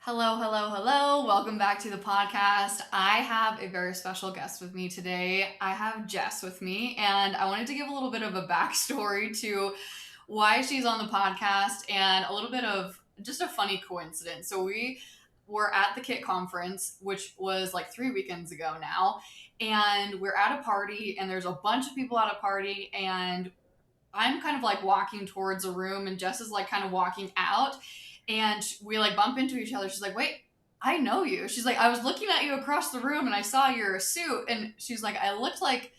Hello, hello, hello. Welcome back to the podcast. I have a very special guest with me today. I have Jess with me, and I wanted to give a little bit of a backstory to why she's on the podcast and a little bit of just a funny coincidence. So, we were at the KIT conference, which was like 3 weekends ago now, and we're at a party, and there's a bunch of people at a party, and I'm kind of like walking towards a room, and Jess is like kind of walking out, and we like bump into each other. She's like, "Wait, I know you." She's like, "I was looking at you across the room, and I saw your suit." And she's like, "I looked like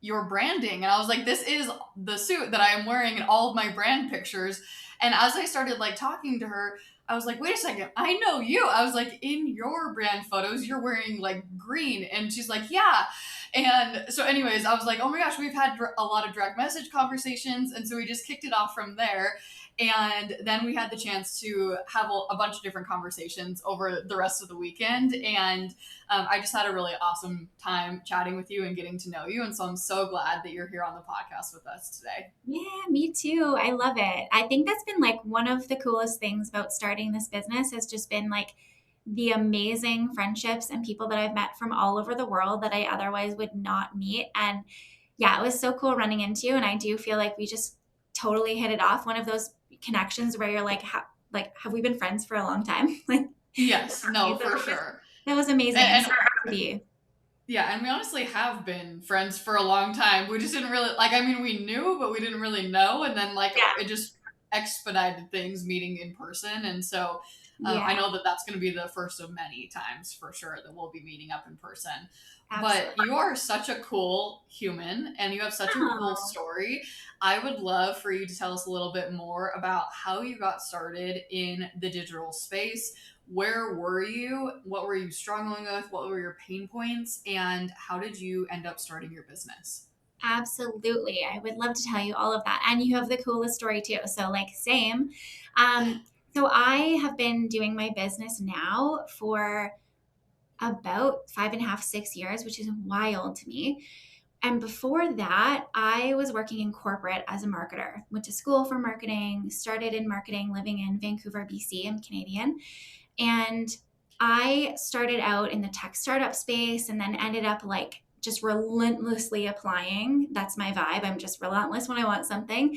your branding," and I was like, "This is the suit that I am wearing in all of my brand pictures." And as I started like talking to her, I was like, "Wait a second, I know you." I was like, "In your brand photos, you're wearing like green," and she's like, "Yeah." And so, anyways, I was like, "Oh my gosh, we've had a lot of direct message conversations," and so we just kicked it off from there. And then we had the chance to have a bunch of different conversations over the rest of the weekend. And I just had a really awesome time chatting with you and getting to know you. And so I'm so glad that you're here on the podcast with us today. Yeah, me too. I love it. I think that's been like one of the coolest things about starting this business has just been like the amazing friendships and people that I've met from all over the world that I otherwise would not meet. And yeah, it was so cool running into you. And I do feel like we just totally hit it off. One of those connections where you're like, have we been friends for a long time? Like, Yes, no, that for was, sure. that was amazing. And And so happy to be. yeah, and we honestly have been friends for a long time. We just didn't really like. I mean, we knew, but we didn't really know. And then like Yeah. it just expedited things meeting in person. And so I Yeah, know that that's going to be the first of many times for sure that we'll be meeting up in person. But absolutely. you are such a cool human, and you have such a cool Oh. story. I would love for you to tell us a little bit more about how you got started in the digital space. Where were you? What were you struggling with? What were your pain points? And how did you end up starting your business? Absolutely. I would love to tell you all of that. And you have the coolest story too. So, like, same. Um, so, I have been doing my business now for about 5.5, 6 years, which is wild to me. And before that, I was working in corporate as a marketer. Went to school for marketing, started in marketing living in Vancouver, BC. I'm Canadian. And I started out in the tech startup space and then ended up like just relentlessly applying. That's my vibe. I'm just relentless when I want something.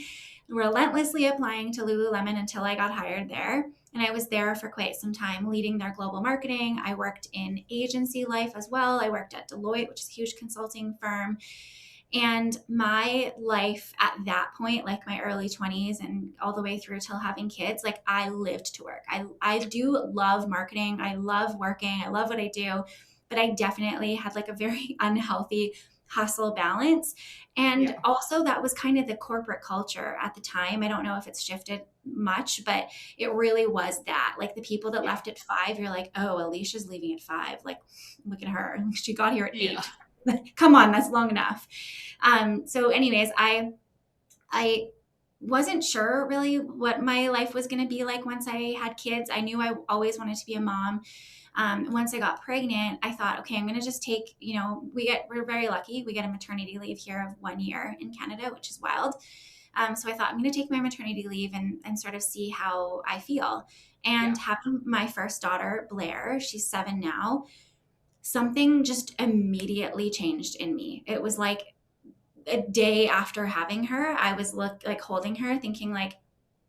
Relentlessly applying to Lululemon until I got hired there. And I was there for quite some time leading their global marketing. I worked in agency life as well. I worked at Deloitte, which is a huge consulting firm. And my life at that point, like my early 20s and all the way through till having kids, like I lived to work. I do love marketing. I love working. I love what I do. But I definitely had like a very unhealthy hustle balance. And Yeah. also, that was kind of the corporate culture at the time. I don't know if it's shifted much, but it really was that. Like the people that Yeah. left at 5, you're like, oh, Alicia's leaving at 5. Like, look at her. She got here at Yeah. 8. Come on, that's long enough. So, anyways, I wasn't sure really what my life was going to be like once I had kids. I knew I always wanted to be a mom. Once I got pregnant, I thought, okay, I'm going to just take, we're very lucky. We get a maternity leave here of 1 year in Canada, which is wild. So I thought I'm going to take my maternity leave and sort of see how I feel. And Yeah. having my first daughter, Blair, she's 7 now, something just immediately changed in me. It was like a day after having her, I was like holding her, thinking like,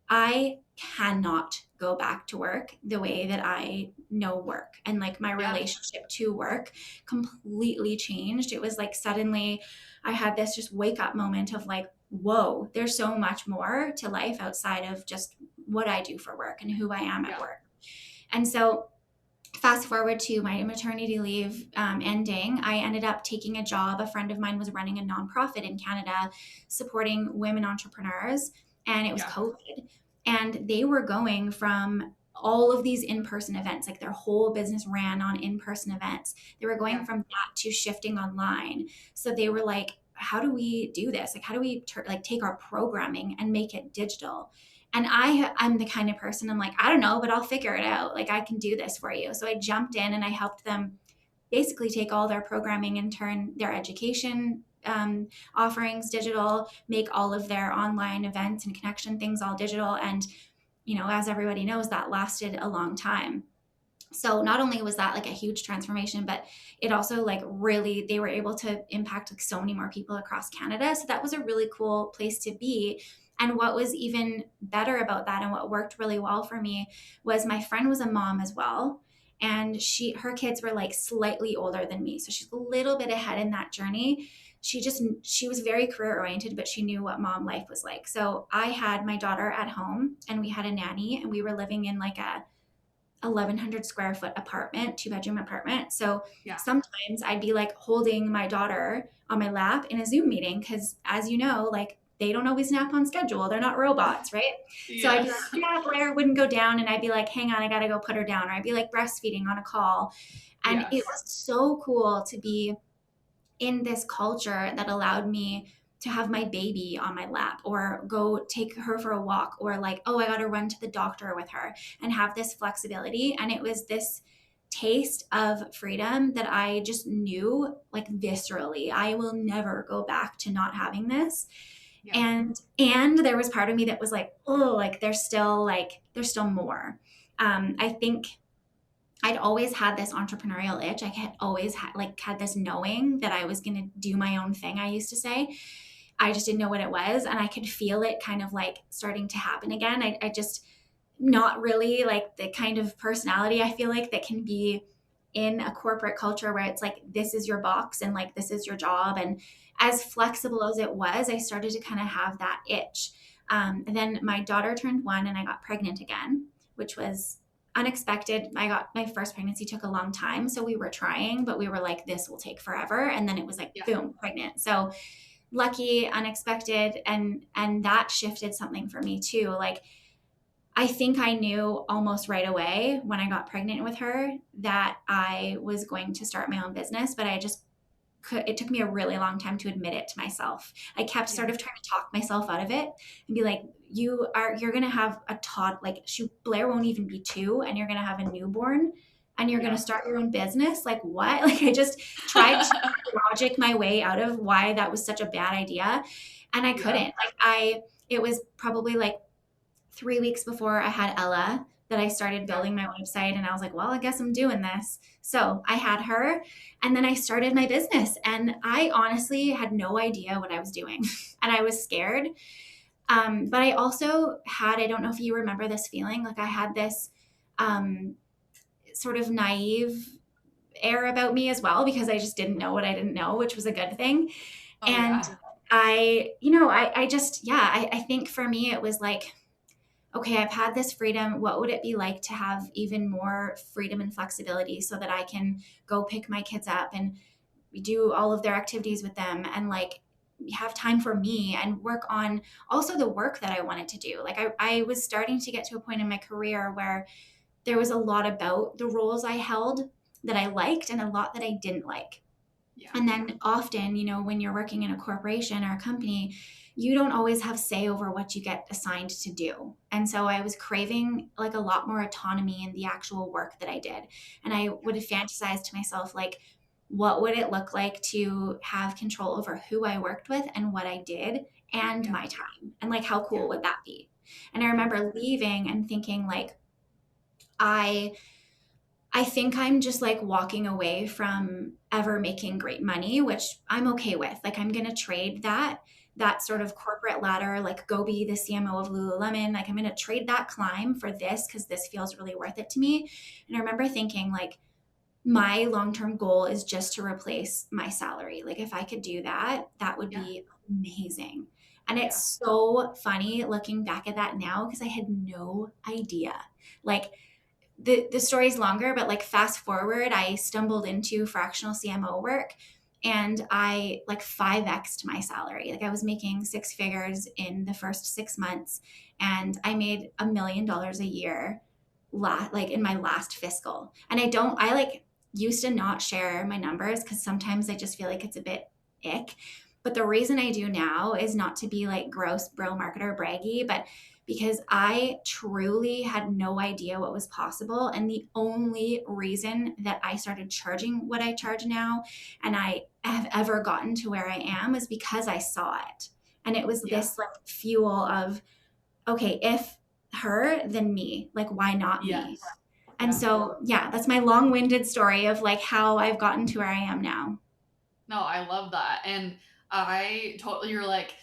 I cannot go back to work the way that I know work. And like my Yeah. relationship to work completely changed. It was like suddenly I had this just wake up moment of like, whoa, there's so much more to life outside of just what I do for work and who I am at Yeah. work. And so fast forward to my maternity leave ending, I ended up taking a job. A friend of mine was running a nonprofit in Canada supporting women entrepreneurs, and it was Yeah. COVID. And they were going from all of these in-person events, like their whole business ran on in-person events. They were going Yeah. from that to shifting online. So they were like, how do we do this? Like, how do we like take our programming and make it digital? And I'm the kind of person, I'm like, I don't know, but I'll figure it out. Like I can do this for you. So I jumped in and I helped them basically take all their programming and turn their education offerings digital, make all of their online events and connection things all digital. And, as everybody knows, that lasted a long time. So not only was that like a huge transformation, but it also like really, they were able to impact like so many more people across Canada. So that was a really cool place to be. And what was even better about that and what worked really well for me was my friend was a mom as well. And her kids were like slightly older than me. So she's a little bit ahead in that journey. She was very career oriented, but she knew what mom life was like. So I had my daughter at home and we had a nanny and we were living in like a 1,100 square foot apartment, 2-bedroom apartment. So Yeah. sometimes I'd be like holding my daughter on my lap in a Zoom meeting because, as you know, like they don't always nap on schedule. They're not robots, right? So I'd be like, Yes. yeah, Blair wouldn't go down. And I'd be like, hang on, I got to go put her down. Or I'd be like breastfeeding on a call. And it Yes. was so cool to be in this culture that allowed me to have my baby on my lap or go take her for a walk or like, oh, I got to run to the doctor with her and have this flexibility. And it was this taste of freedom that I just knew like viscerally, I will never go back to not having this. Yeah. And there was part of me that was like, oh, there's still more. I think I'd always had this entrepreneurial itch. I had always had this knowing that I was going to do my own thing. I used to say, I just didn't know what it was. And I could feel it kind of like starting to happen again. I just not really like the kind of personality I feel like that can be in a corporate culture where it's like, this is your box and like, this is your job. And as flexible as it was, I started to kind of have that itch. And then my daughter turned 1 and I got pregnant again, which was unexpected. I got my first pregnancy took a long time. So we were trying, but we were like, this will take forever. And then it was like, Yeah. boom, pregnant. So lucky, unexpected. And that shifted something for me too. Like, I think I knew almost right away when I got pregnant with her that I was going to start my own business, but it took me a really long time to admit it to myself. I kept sort of trying to talk myself out of it and be like, you're going to have a like Blair won't even be 2 and you're going to have a newborn and you're going to start your own business. Like what? Like I just tried to logic my way out of why that was such a bad idea. And I couldn't. It was probably like 3 weeks before I had Ella that I started building my website and I was like, well, I guess I'm doing this. So I had her and then I started my business and I honestly had no idea what I was doing and I was scared. But I also I don't know if you remember this feeling, like I had this sort of naive air about me as well because I just didn't know what I didn't know, which was a good thing. Oh, And yeah. I think for me, it was like, okay, I've had this freedom. What would it be like to have even more freedom and flexibility so that I can go pick my kids up and do all of their activities with them and like have time for me and work on also the work that I wanted to do. Like I was starting to get to a point in my career where there was a lot about the roles I held that I liked and a lot that I didn't like. Yeah. And then often, when you're working in a corporation or a company, you don't always have say over what you get assigned to do. And so I was craving like a lot more autonomy in the actual work that I did. And I would have fantasized to myself, like, what would it look like to have control over who I worked with and what I did and my time? And like, how cool would that be? And I remember leaving and thinking like, I think I'm just like walking away from ever making great money, which I'm okay with. Like I'm going to trade that sort of corporate ladder, like go be the CMO of Lululemon. Like I'm going to trade that climb for this because this feels really worth it to me. And I remember thinking like my long-term goal is just to replace my salary. Like if I could do that, that would be amazing. And it's so funny looking back at that now because I had no idea. Like the story's longer, but like fast forward, I stumbled into fractional CMO work and I like 5x'd my salary. Like I was making 6 figures in the first 6 months and I made $1 million a year like in my last fiscal. And I like used to not share my numbers because sometimes I just feel like it's a bit ick. But the reason I do now is not to be like gross bro marketer braggy, but because I truly had no idea what was possible. And the only reason that I started charging what I charge now and I have ever gotten to where I am is because I saw it. And it was this like fuel of, okay, if her, then me, like, why not me? And Yeah. so, yeah, that's my long-winded story of like how I've gotten to where I am now. No, I love that. And I totally, you're like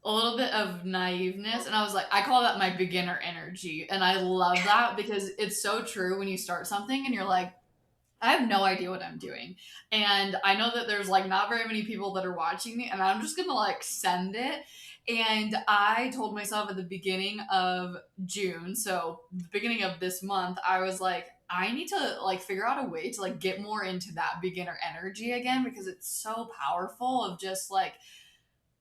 a little bit of naiveness. And I was like, I call that my beginner energy. And I love that because it's so true when you start something and you're like, I have no idea what I'm doing. And I know that there's like not very many people that are watching me, and I'm just gonna like send it. And I told myself at the beginning of June, so the beginning of this month, I was like, I need to like figure out a way to like get more into that beginner energy again because it's so powerful of just like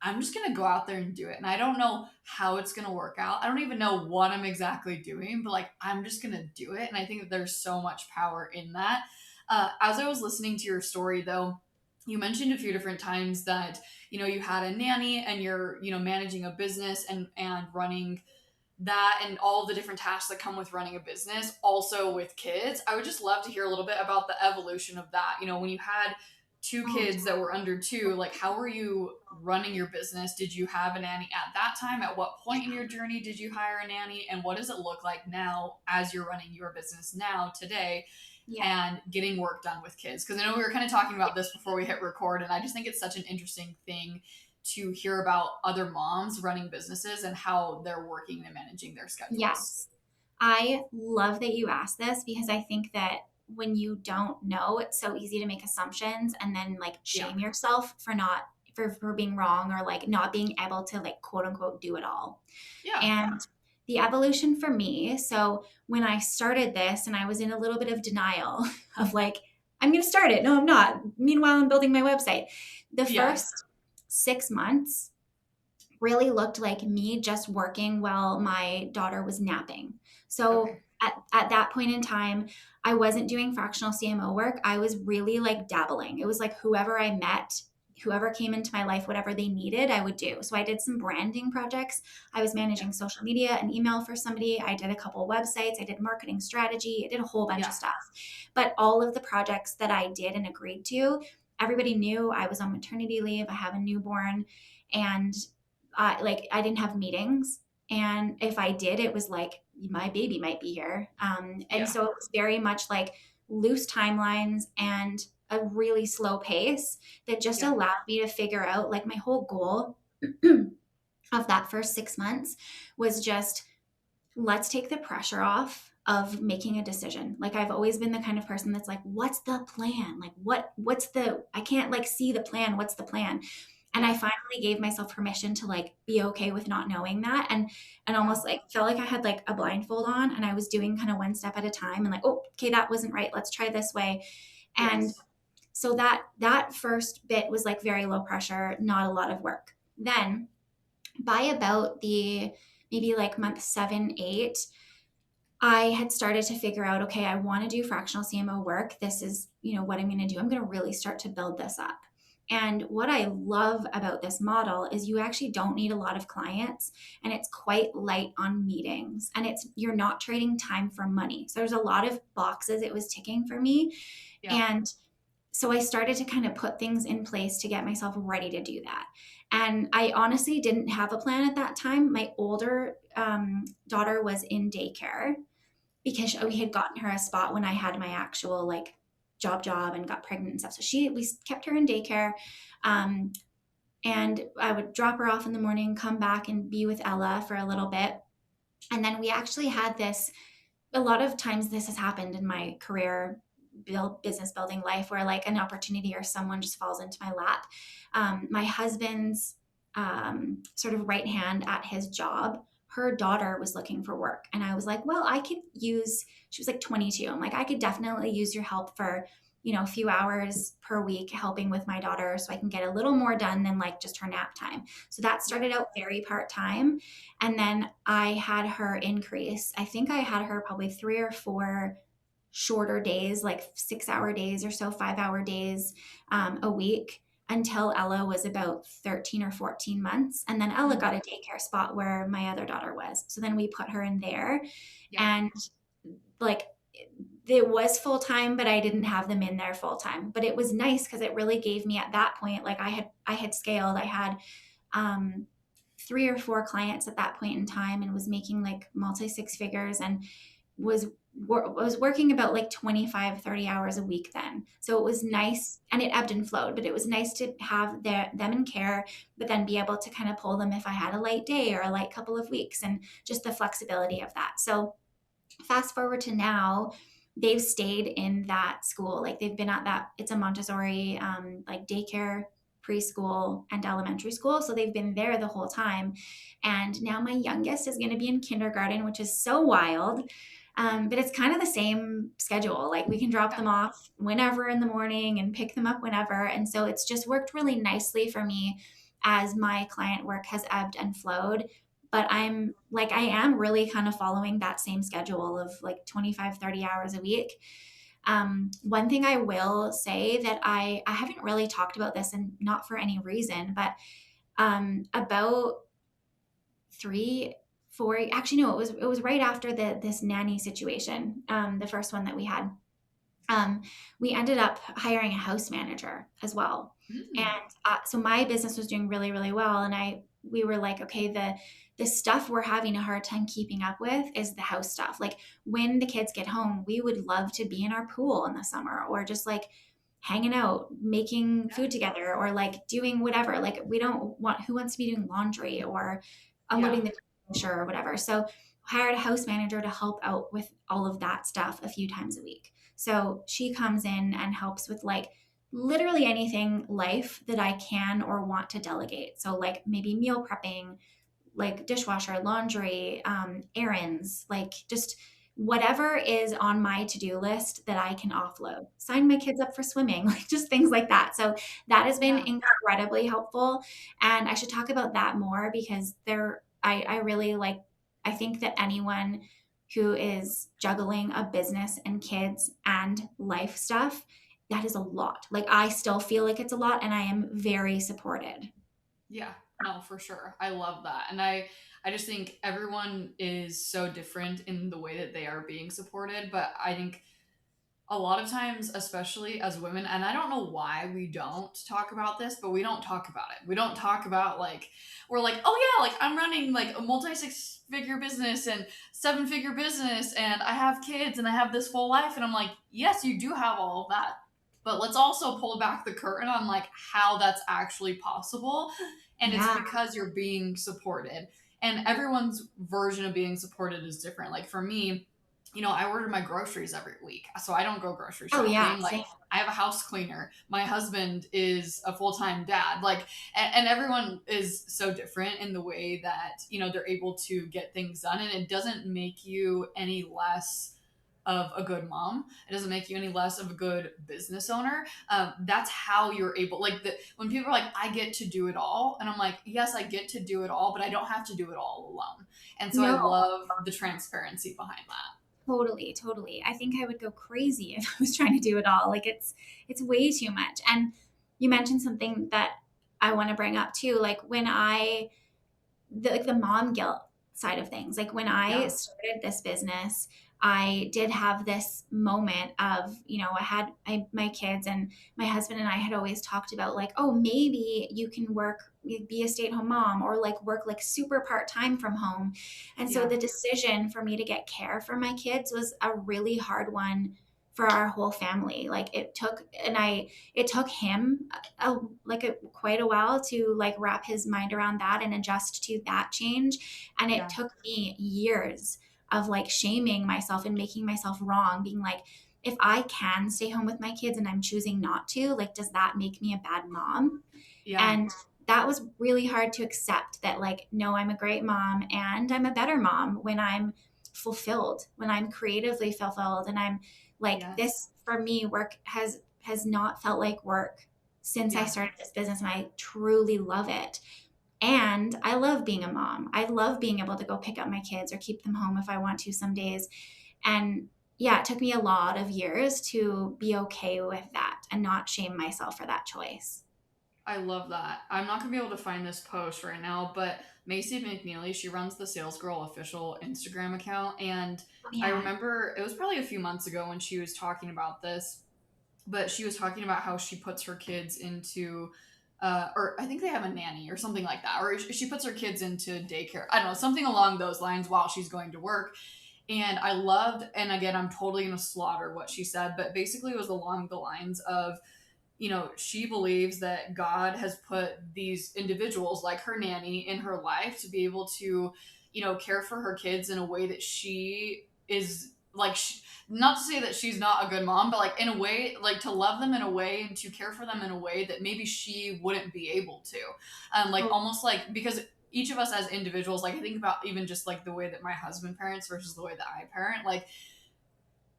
I'm just gonna go out there and do it. And I don't know how it's gonna work out. I don't even know what I'm exactly doing, but like I'm just gonna do it. And I think that there's so much power in that. As I was listening to your story, though, you mentioned a few different times that you had a nanny and you're managing a business and running that and all the different tasks that come with running a business also with kids. I would just love to hear a little bit about the evolution of that. When you had two Oh, kids that were under two, like how were you running your business? Did you have a nanny at that time? At what point in your journey did you hire a nanny? And what does it look like now as you're running your business now today yeah. and getting work done with kids? Because I know we were kind of talking about this before we hit record, and I just think it's such an interesting thing to hear about other moms running businesses and how they're working and managing their schedules. Yes. I love that you asked this because I think that when you don't know, it's so easy to make assumptions and then like Yeah. shame yourself for not for being wrong or like not being able to like quote unquote do it all. Yeah. And the evolution for me, so when I started this and I was in a little bit of denial of like, I'm going to start it. No, I'm not. Meanwhile, I'm building my website. The Yeah. first 6 months really looked like me just working while my daughter was napping. So Okay. at that point in time, I wasn't doing fractional CMO work. I was really like dabbling. It was like whoever I met, whoever came into my life, whatever they needed, I would do. So I did some branding projects. I was Yeah. managing social media and email for somebody. I did a couple websites. I did marketing strategy. I did a whole bunch of Yeah. stuff. But all of the projects that I did and agreed to, everybody knew I was on maternity leave. I have a newborn. And I didn't have meetings, and if I did, it was like my baby might be here, and Yeah. so it was very much like loose timelines and a really slow pace that just Yeah. allowed me to figure out like my whole goal of that first 6 months was just let's take the pressure off of making a decision. Like I've always been the kind of person that's like, what's the plan? Like what's the I can't like see the plan. What's the plan? And I Yeah. finally gave myself permission to like be okay with not knowing that and Yeah. almost like felt like I had like a blindfold on and I was doing kind of one step at a time and like, oh, okay, that wasn't right. Let's try this way. And Yes. so that first bit was like very low pressure, not a lot of work. Then by about the maybe like month 7, 8, I had started to figure out, okay, I want to do fractional CMO work. This is, what I'm going to do. I'm going to really start to build this up. And what I love about this model is you actually don't need a lot of clients and it's quite light on meetings and you're not trading time for money. So there's a lot of boxes it was ticking for me. Yeah. And so I started to kind of put things in place to get myself ready to do that. And I honestly didn't have a plan at that time. My older daughter was in daycare because we had gotten her a spot when I had my actual like job and got pregnant and stuff. So we kept her in daycare. Um, and I would drop her off in the morning, come back and be with Ella for a little bit. And then we actually had this, a lot of times this has happened in my career business building life where like an opportunity or someone just falls into my lap. My husband's sort of right hand at his job, her daughter was looking for work. And I was like, well, she was like 22. I'm like, I could definitely use your help for, a few hours per week helping with my daughter so I can get a little more done than like just her nap time. So that Yeah. started out very part-time. And then I had her increase. I think I had her probably 3 or 4 shorter days, like 6-hour days or so, 5-hour days a week until Ella was about 13 or 14 months. And then Ella got a daycare spot where my other daughter was. So then we put her in there. Yeah. And like it was full time, but I didn't have them in there full time. But it was nice because it really gave me at that point, like I had scaled. I had 3 or 4 clients at that point in time and was making like multi 6 figures and was was working about like 25, 30 hours a week then. So it was Yeah. nice, and it ebbed and flowed, but it was nice to have them in care, but then be able to kind of pull them if I had a light day or a light couple of weeks, and just the flexibility of that. So fast forward to now, they've stayed in that school. Like they've been at that, it's a Montessori, like daycare, preschool, and elementary school. So they've been there the whole time. And now my youngest is going to be in kindergarten, which is so wild. But it's kind of the same schedule. Like we can drop Yeah. them off whenever in the morning and pick them up whenever. And so it's just worked really nicely for me as my client work has ebbed and flowed. But I am really kind of following that same schedule of like 25, 30 hours a week. One thing I will say that I haven't really talked about this, and not for any reason, but about 3, 4, actually no, it was right after this nanny situation, the first one that we had. We ended up hiring a house manager as well. And Mm. so my business was doing really, really well. And we were like, okay, the stuff we're having a hard time keeping up with is the house stuff. Like when the kids get home, we would love to be in our pool in the summer, or just like hanging out, making Yeah. food together, or like doing whatever. Like we don't want, who wants to be doing laundry or Yeah. unloading the dishwasher or whatever. So hired a house manager to help out with all of that stuff a few times a week. So she comes in and helps with like literally anything life that I can or want to delegate. So, like maybe meal prepping, like dishwasher, laundry, errands, like just whatever is on my to-do list that I can offload. Sign my kids up for swimming, like just things like that. So that has been Yeah. incredibly helpful. And I should talk about that more because I really like, I think that anyone who is juggling a business and kids and life stuff, that is a lot. Like I still feel like it's a lot, and I am very supported. Yeah, no, for sure. I love that. And I just think everyone is so different in the way that they are being supported, but I think a lot of times, especially as women, and I don't know why we don't talk about this, but we don't talk about it. We don't talk about like we're like, "Oh yeah, like I'm running like a multi six figure business and seven figure business and I have kids and I have this full life." And I'm like, "Yes, you do have all of that." But let's also pull back the curtain on like how that's actually possible. And it's Yeah. because you're being supported. And everyone's version of being supported is different. Like for me, I order my groceries every week. So I don't go grocery Oh yeah. shopping. Like Same. I have a house cleaner. My husband is a full-time dad. Like and everyone is so different in the way that, they're able to get things done, and it doesn't make you any less of a good mom. It doesn't make you any less of a good business owner. That's how you're able, like, when people are like, I get to do it all. And I'm like, yes, I get to do it all, but I don't have to do it all alone. And so I No, love the transparency behind that. totally, totally. I think I would go crazy if I was trying to do it all. Like it's way too much. And you mentioned something that I want to bring up too. Like when like the mom guilt side of things. Like when I Yeah. started this business, I did have this moment of, my kids, and my husband and I had always talked about like, oh, maybe you can be a stay-at-home mom, or like work like super part-time from home. And so Yeah. the decision for me to get care for my kids was a really hard one for our whole family. Like it took him quite a while to like wrap his mind around that and adjust to that change. And it Yeah. took me years of like shaming myself and making myself wrong, being like, if I can stay home with my kids and I'm choosing not to, like, does that make me a bad mom? Yeah. And that was really hard to accept, that like, no, I'm a great mom, and I'm a better mom when I'm fulfilled, when I'm creatively fulfilled. And I'm like, Yes. this for me, work has not felt like work since I Yeah. started this business, and I truly love it. And I love being a mom. I love being able to go pick up my kids or keep them home if I want to some days. And yeah, it took me a lot of years to be okay with that and not shame myself for that choice. I love that. I'm not gonna be able to find this post right now, but Macy McNeely, she runs the Sales Girl official Instagram account, and I Yeah. remember it was probably a few months ago when she was talking about this, but she was talking about how she puts her kids into or I think they have a nanny or something like that, or she puts her kids into daycare. I don't know, something along those lines while she's going to work. And I loved, and again, I'm totally going to slaughter what she said, but basically it was along the lines of, she believes that God has put these individuals like her nanny in her life to be able to, care for her kids in a way that she is like, not to say that she's not a good mom, but like in a way, like to love them in a way and to care for them in a way that maybe she wouldn't be able to. Like Oh, almost like, because each of us as individuals, like I think about even just like the way that my husband parents versus the way that I parent, like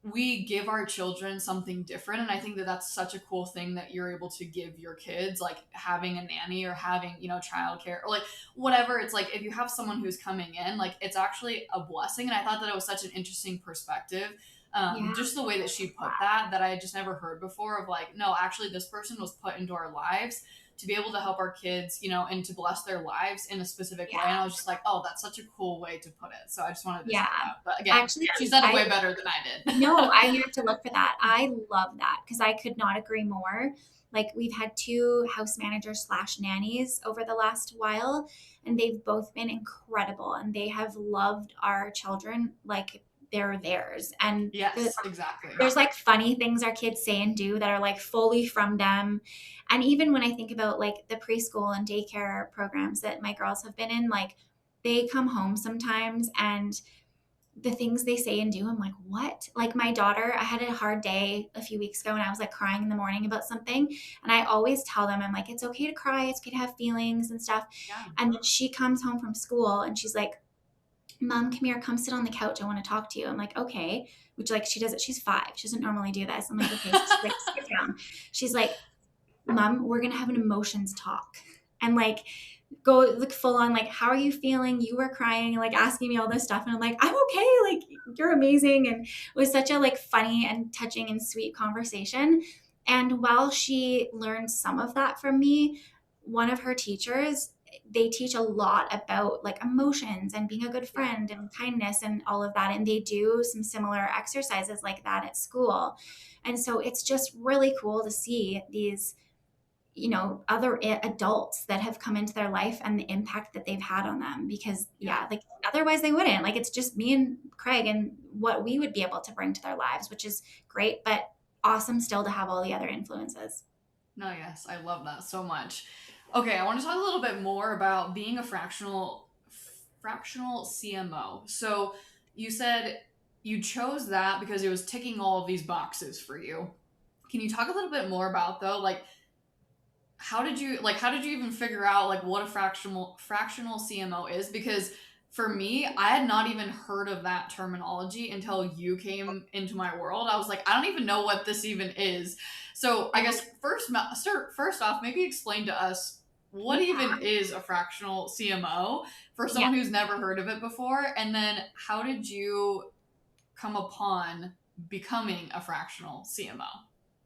we give our children something different, and I think that that's such a cool thing that you're able to give your kids, like having a nanny or having childcare or like whatever. It's like if you have someone who's coming in, like it's actually a blessing. And I thought that it was such an interesting perspective, yeah. just the way that she put that I had just never heard before, of like, no, actually this person was put into our lives to be able to help our kids, and to bless their lives in a specific way. And I Yeah. was just like, oh, that's such a cool way to put it. So I just wanted to Yeah. share that. But again, Actually, she said it I way better than I did. no, I have to look for that. I love that because I could not agree more. Like we've had two house managers slash nannies over the last while, and they've both been incredible, and they have loved our children like they're theirs. And Yes, exactly. there's like funny things our kids say and do that are like fully from them. And even when I think about like the preschool and daycare programs that my girls have been in, like they come home sometimes and the things they say and do, I'm like, what? Like my daughter, I had a hard day a few weeks ago and I was like crying in the morning about something. And I always tell them, I'm like, it's okay to cry, it's okay to have feelings and stuff. Yeah. And then she comes home from school and she's like, Mom, come here, come sit on the couch. I want to talk to you. I'm like, okay. Which like she does it. She's 5. She doesn't normally do this. I'm like, okay. So she's like, sit down. She's like, Mom, we're gonna have an emotions talk. And like go like full on like, how are you feeling? You were crying, like asking me all this stuff. And I'm like, I'm okay, like you're amazing. And it was such a like funny and touching and sweet conversation. And while she learned some of that from me, one of her teachers, they teach a lot about like emotions and being a good Yeah. friend and kindness and all of that. And they do some similar exercises like that at school. And so it's just really cool to see these other adults that have come into their life and the impact that they've had on them because Yeah. like otherwise they wouldn't, like it's just me and Craig and what we would be able to bring to their lives, which is great, but awesome still to have all the other influences. No, yes, I love that so much. Okay, I want to talk a little bit more about being a fractional CMO. So you said you chose that because it was ticking all of these boxes for you. Can you talk a little bit more about, though, like how did you even figure out like what a fractional CMO is? Because for me, I had not even heard of that terminology until you came into my world. I was like, I don't even know what this even is. So I guess first off, maybe explain to us what Yeah. even is a fractional CMO for Yeah. someone who's never heard of it before, and then how did you come upon becoming a fractional CMO?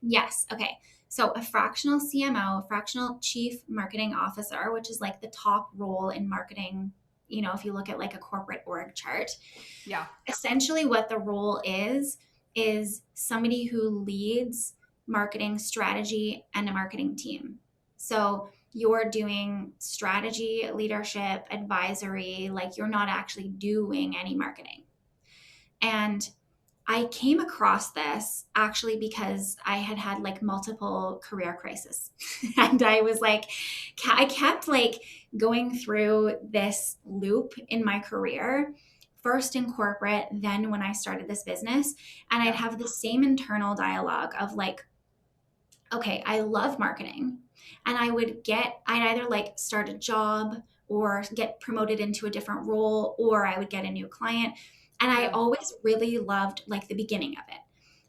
Yes. Okay. So a fractional CMO, fractional chief marketing officer, which is like the top role in marketing, if you look at like a corporate org chart, Yeah. essentially what the role is somebody who leads marketing strategy and a marketing team. So you're doing strategy, leadership, advisory, like you're not actually doing any marketing. And I came across this actually because I had had like multiple career crises. And I was like, I kept like going through this loop in my career, first in corporate, then when I started this business. And I'd Yeah. have the same internal dialogue of like, okay, I love marketing. And I'd either like start a job or get promoted into a different role, or I would get a new client. And I Yeah. always really loved like the beginning of it.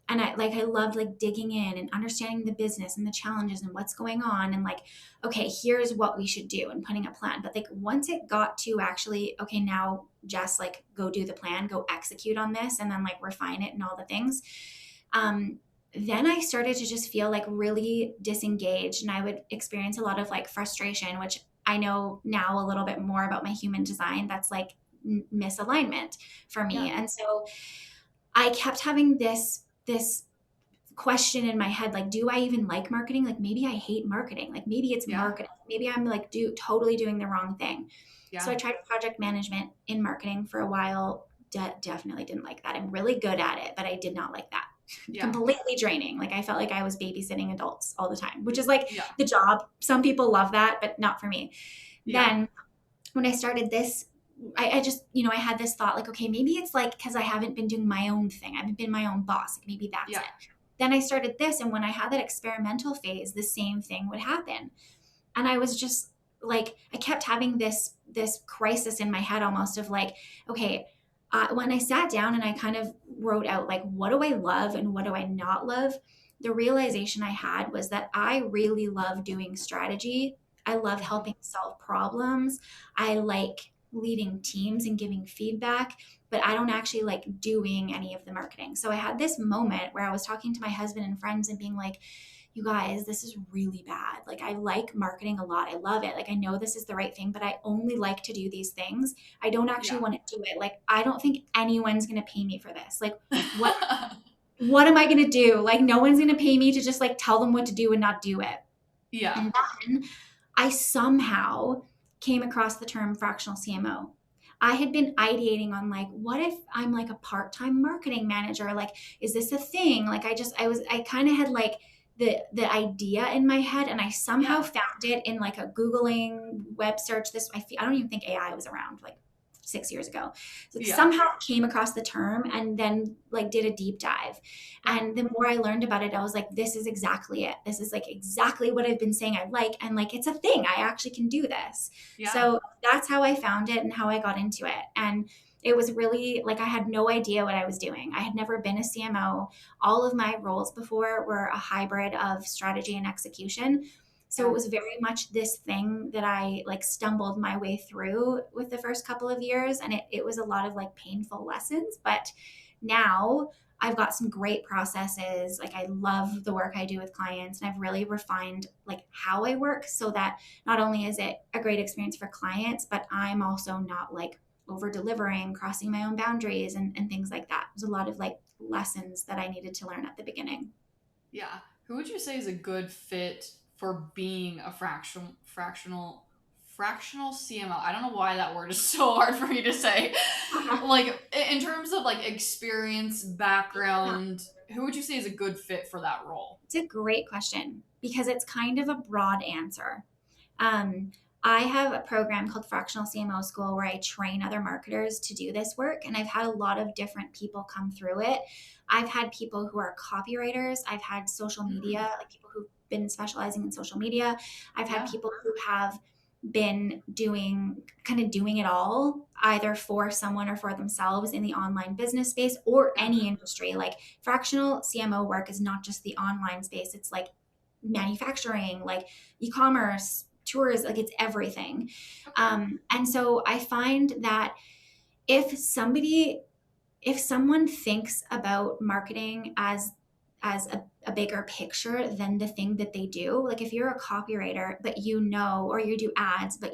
And I loved like digging in and understanding the business and the challenges and what's going on and like, okay, here's what we should do and putting a plan. But like once it got to actually, okay, now Jess, like go do the plan, go execute on this and then like refine it and all the things. Then I started to just feel like really disengaged and I would experience a lot of like frustration, which I know now a little bit more about my human design. That's like misalignment for me. Yeah. And so I kept having this question in my head, like, do I even like marketing? Like maybe I hate marketing. Like maybe it's Yeah. marketing. Maybe I'm like totally doing the wrong thing. So Yeah. I tried project management in marketing for a while, definitely didn't like that. I'm really good at it, but I did not like that. Yeah. Completely draining. Like I felt like I was babysitting adults all the time, which is like Yeah. the job. Some people love that, but not for me. Yeah. Then when I started this, I just, I had this thought like, okay, maybe it's like because I haven't been doing my own thing. I haven't been my own boss. Like maybe that's Yeah. it. Then I started this. And when I had that experimental phase, the same thing would happen. And I was just like, I kept having this crisis in my head almost of like, okay, when I sat down and I kind of wrote out like, what do I love and what do I not love? The realization I had was that I really love doing strategy. I love helping solve problems. I like leading teams and giving feedback, but I don't actually like doing any of the marketing. So I had this moment where I was talking to my husband and friends and being like, you guys, this is really bad. Like, I like marketing a lot. I love it. Like, I know this is the right thing, but I only like to do these things. I don't actually Yeah. want to do it. Like, I don't think anyone's going to pay me for this. Like, what am I going to do? Like, no one's going to pay me to just like tell them what to do and not do it. Yeah. And then I somehow came across the term fractional CMO. I had been ideating on like, what if I'm like a part-time marketing manager? Like, is this a thing? Like, I kind of had like the idea in my head, and I somehow Yeah. found it in like a Googling web search. I don't even think AI was around like 6 years ago. So Yeah. somehow came across the term and then like did a deep dive. And the more I learned about it, I was like, this is exactly it. This is like exactly what I've been saying I like. And like, it's a thing. I actually can do this. Yeah. So that's how I found it and how I got into it. And it was really like I had no idea what I was doing. I had never been a CMO. All of my roles before were a hybrid of strategy and execution. So Yeah. it was very much this thing that I like stumbled my way through with the first couple of years. And it was a lot of like painful lessons. But now I've got some great processes. Like I love the work I do with clients, and I've really refined like how I work so that not only is it a great experience for clients, but I'm also not like over delivering, crossing my own boundaries and things like that. There's a lot of like lessons that I needed to learn at the beginning. Yeah. Who would you say is a good fit for being a fractional CMO? I don't know why that word is so hard for me to say. Like in terms of like experience, background, who would you say is a good fit for that role? It's a great question because it's kind of a broad answer. Um, I have a program called Fractional CMO School where I train other marketers to do this work, and I've had a lot of different people come through it. I've had people who are copywriters, I've had social media, like people who've been specializing in social media, I've had Yeah. people who have been doing it all either for someone or for themselves in the online business space or Yeah. any industry. Like fractional CMO work is not just the online space, it's like manufacturing, like e-commerce, tours, like it's everything. Okay. And so I find that if somebody if someone thinks about marketing as a bigger picture than the thing that they do, like if you're a copywriter but or you do ads but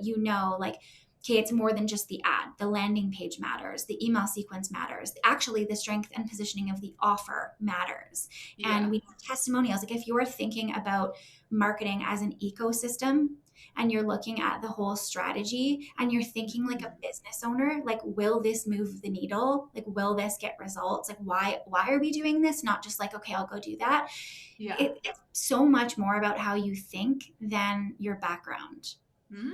like, okay, it's more than just the ad. The landing page matters, the email sequence matters, actually the strength and positioning of the offer matters, and Yeah. we need testimonials. Like if you're thinking about marketing as an ecosystem and you're looking at the whole strategy and you're thinking like a business owner, like will this move the needle? Like will this get results? Like why are we doing this? Not just like, okay, I'll go do that. Yeah. It's so much more about how you think than your background,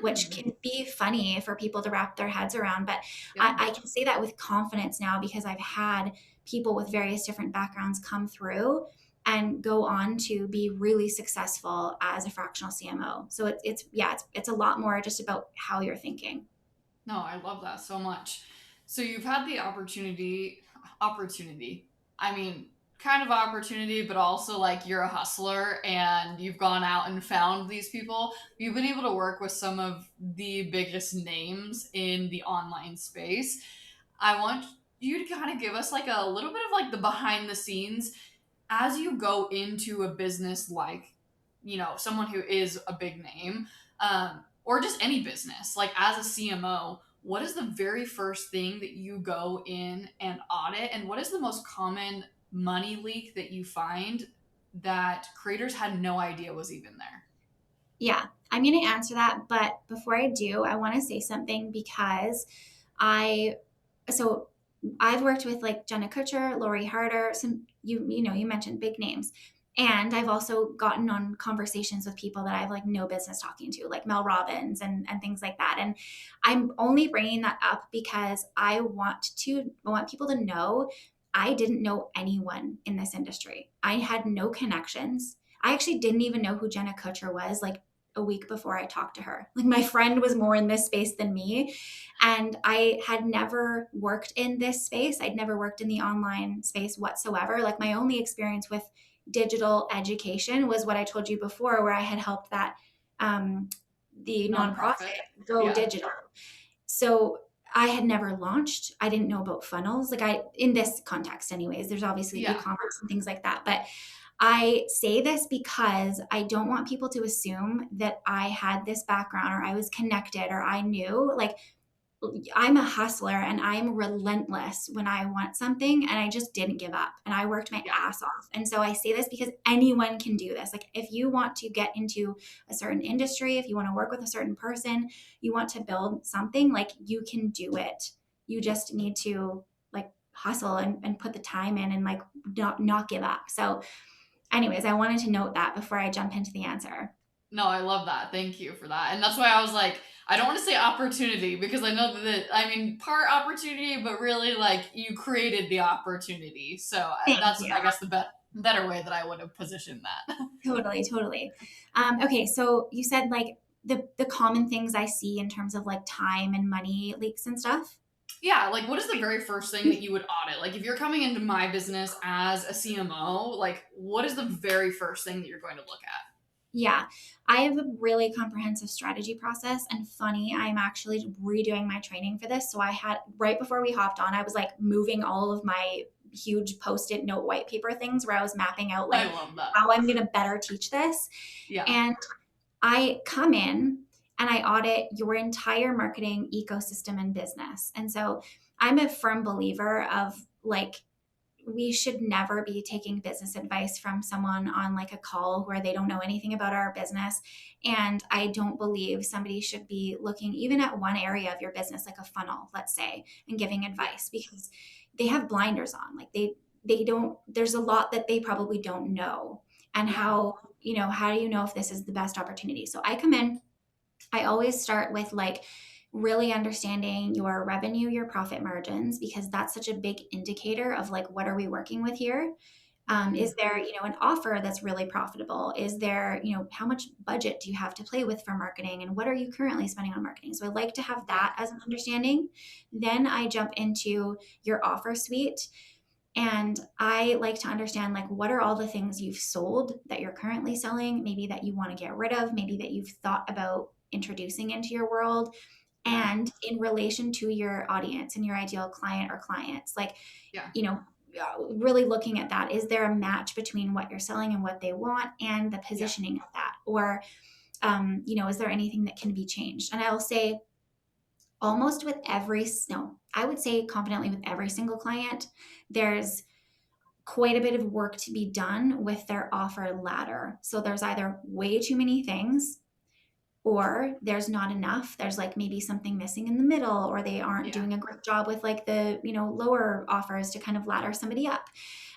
which Mm. can be funny for people to wrap their heads around. But Yeah. I can say that with confidence now because I've had people with various different backgrounds come through and go on to be really successful as a fractional CMO. So it's a lot more just about how you're thinking. No, I love that so much. So you've had the opportunity. I mean, kind of opportunity, but also like you're a hustler and you've gone out and found these people. You've been able to work with some of the biggest names in the online space. I want you to kind of give us like a little bit of like the behind the scenes as you go into a business like, someone who is a big name, or just any business, like as a CMO, what is the very first thing that you go in and audit? And what is the most common money leak that you find that creators had no idea was even there? Yeah, I'm going to answer that. But before I do, I want to say something because I, so I've worked with like Jenna Kutcher, Lori Harder, some you mentioned big names. And I've also gotten on conversations with people that I have like no business talking to, like Mel Robbins and things like that. And I'm only bringing that up because I want people to know I didn't know anyone in this industry. I had no connections. I actually didn't even know who Jenna Kutcher was like a week before I talked to her. Like my friend was more in this space than me. And I had never worked in this space. I'd never worked in the online space whatsoever. Like my only experience with digital education was what I told you before, where I had helped that the nonprofit Nonprofit. go Yeah. digital. So I had never launched. I didn't know about funnels. Like in this context anyways, there's obviously Yeah. e-commerce and things like that. But I say this because I don't want people to assume that I had this background or I was connected or I knew. Like I'm a hustler and I'm relentless when I want something, and I just didn't give up and I worked my Yeah. ass off. And so I say this because anyone can do this. Like if you want to get into a certain industry, if you want to work with a certain person, you want to build something, like you can do it. You just need to like hustle and put the time in and like not give up. So anyways, I wanted to note that before I jump into the answer. No, I love that. Thank you for that. And that's why I was like, I don't want to say opportunity because I know that, I mean, part opportunity, but really like you created the opportunity. So Thank that's, you. I guess, the better way that I would have positioned that. Totally, totally. Okay, so you said like the common things I see in terms of like time and money leaks and stuff. Yeah, like what is the very first thing that you would audit? Like if you're coming into my business as a CMO, like what is the very first thing that you're going to look at? Yeah, I have a really comprehensive strategy process. And funny, I'm actually redoing my training for this. So I had right before we hopped on, I was like moving all of my huge post-it note white paper things where I was mapping out I like love that. how I'm going to better teach this. Yeah. And I come in and I audit your entire marketing ecosystem and business. And so I'm a firm believer of like, we should never be taking business advice from someone on like a call where they don't know anything about our business. And I don't believe somebody should be looking even at one area of your business, like a funnel, let's say, and giving Yeah. advice because they have blinders on. Like they don't, there's a lot that they probably don't know. And Yeah. how do you know if this is the best opportunity? So I come in, I always start with like really understanding your revenue, your profit margins, because that's such a big indicator of like, what are we working with here? Is there, an offer that's really profitable? Is there, how much budget do you have to play with for marketing? And what are you currently spending on marketing? So I like to have Yeah. that as an understanding. Then I jump into your offer suite. And I like to understand like what are all the things you've sold that you're currently selling, maybe that you want to get rid of, maybe that you've thought about introducing into your world, Yeah. and in relation to your audience and your ideal client or clients, like, Yeah. really looking at that. Is there a match between what you're selling and what they want and the Yeah. positioning of that? Or, is there anything that can be changed? And I will say almost with every, no, I would say confidently with every single client, there's quite a bit of work to be done with their offer ladder. So there's either way too many things or there's not enough. There's like maybe something missing in the middle, or they aren't Yeah. doing a great job with like the, lower offers to kind of ladder somebody up.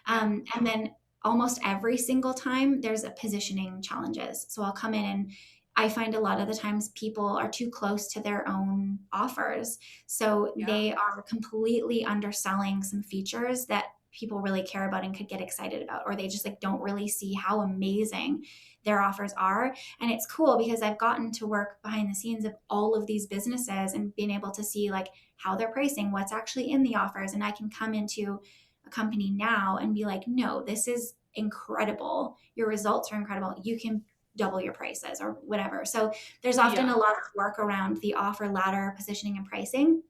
Yeah. And then almost every single time there's a positioning challenges. So I'll come in and I find a lot of the times people are too close to their own offers. So Yeah. they are completely underselling some features that people really care about and could get excited about, or they just like don't really see how amazing their offers are. And it's cool because I've gotten to work behind the scenes of all of these businesses and being able to see like how they're pricing, what's actually in the offers. And I can come into a company now and be like, no, this is incredible. Your results are incredible. You can double your prices or whatever. So there's often Yeah. a lot of work around the offer ladder, positioning and pricing.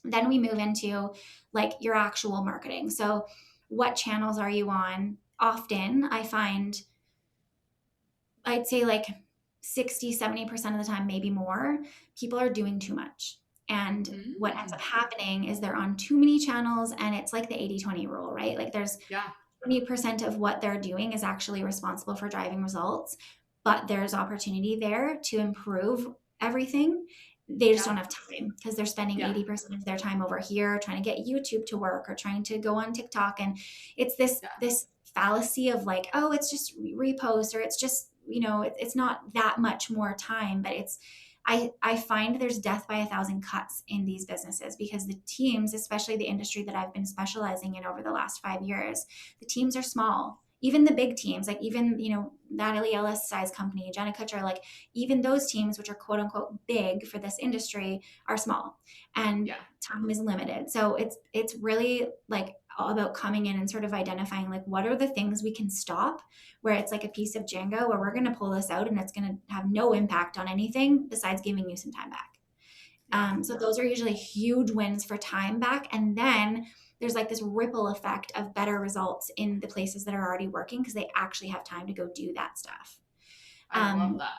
Then we move into like your actual marketing. So what channels are you on? Often I find, I'd say like 60, 70% of the time, maybe more, people are doing too much. And what ends up Mm. happening is they're on too many channels, and it's like the 80-20 rule, right? Like there's Yeah. 20% of what they're doing is actually responsible for driving results, but there's opportunity there to improve everything. they just Yeah. don't have time because they're spending Yeah. 80% of their time over here trying to get YouTube to work or trying to go on TikTok. And it's Yeah. this fallacy of like, oh, it's just repost, or it's just, it's not that much more time, but I find there's death by a thousand cuts in these businesses because the teams, especially the industry that I've been specializing in over the last 5 years, the teams are small. Even the big teams, like even, Natalie Ellis size company, Jenna Kutcher, like even those teams, which are quote unquote big for this industry, are small and Yeah. time is limited. So it's really like all about coming in and sort of identifying like what are the things we can stop, where it's like a piece of Jenga where we're going to pull this out and it's going to have no impact on anything besides giving you some time back. Yeah. So those are usually huge wins for time back. And then there's like this ripple effect of better results in the places that are already working because they actually have time to go do that stuff. I love Um, that.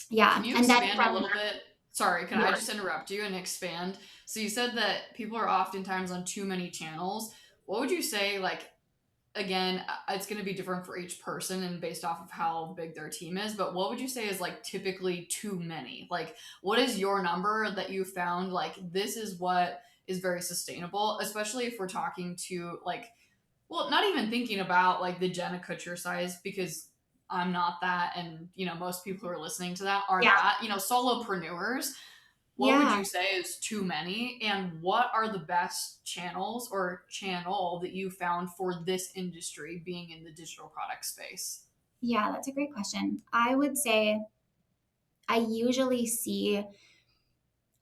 yeah. Can you And then expand a from little bit? Sorry, can I your, just interrupt you and expand? So you said that people are oftentimes on too many channels. What would you say, like, again, it's going to be different for each person and based off of how big their team is, but what would you say is like typically too many? Like, what is your number that you found like this is what is very sustainable, especially if we're talking to like, well, not even thinking about like the Jenna Kutcher size because I'm not that, and most people who are listening to that aren't yeah, that. Solopreneurs, what would yeah, you say is too many, and what are the best channels or channel that you found for this industry being in the digital product space? yeah, that's a great question. I would say I usually see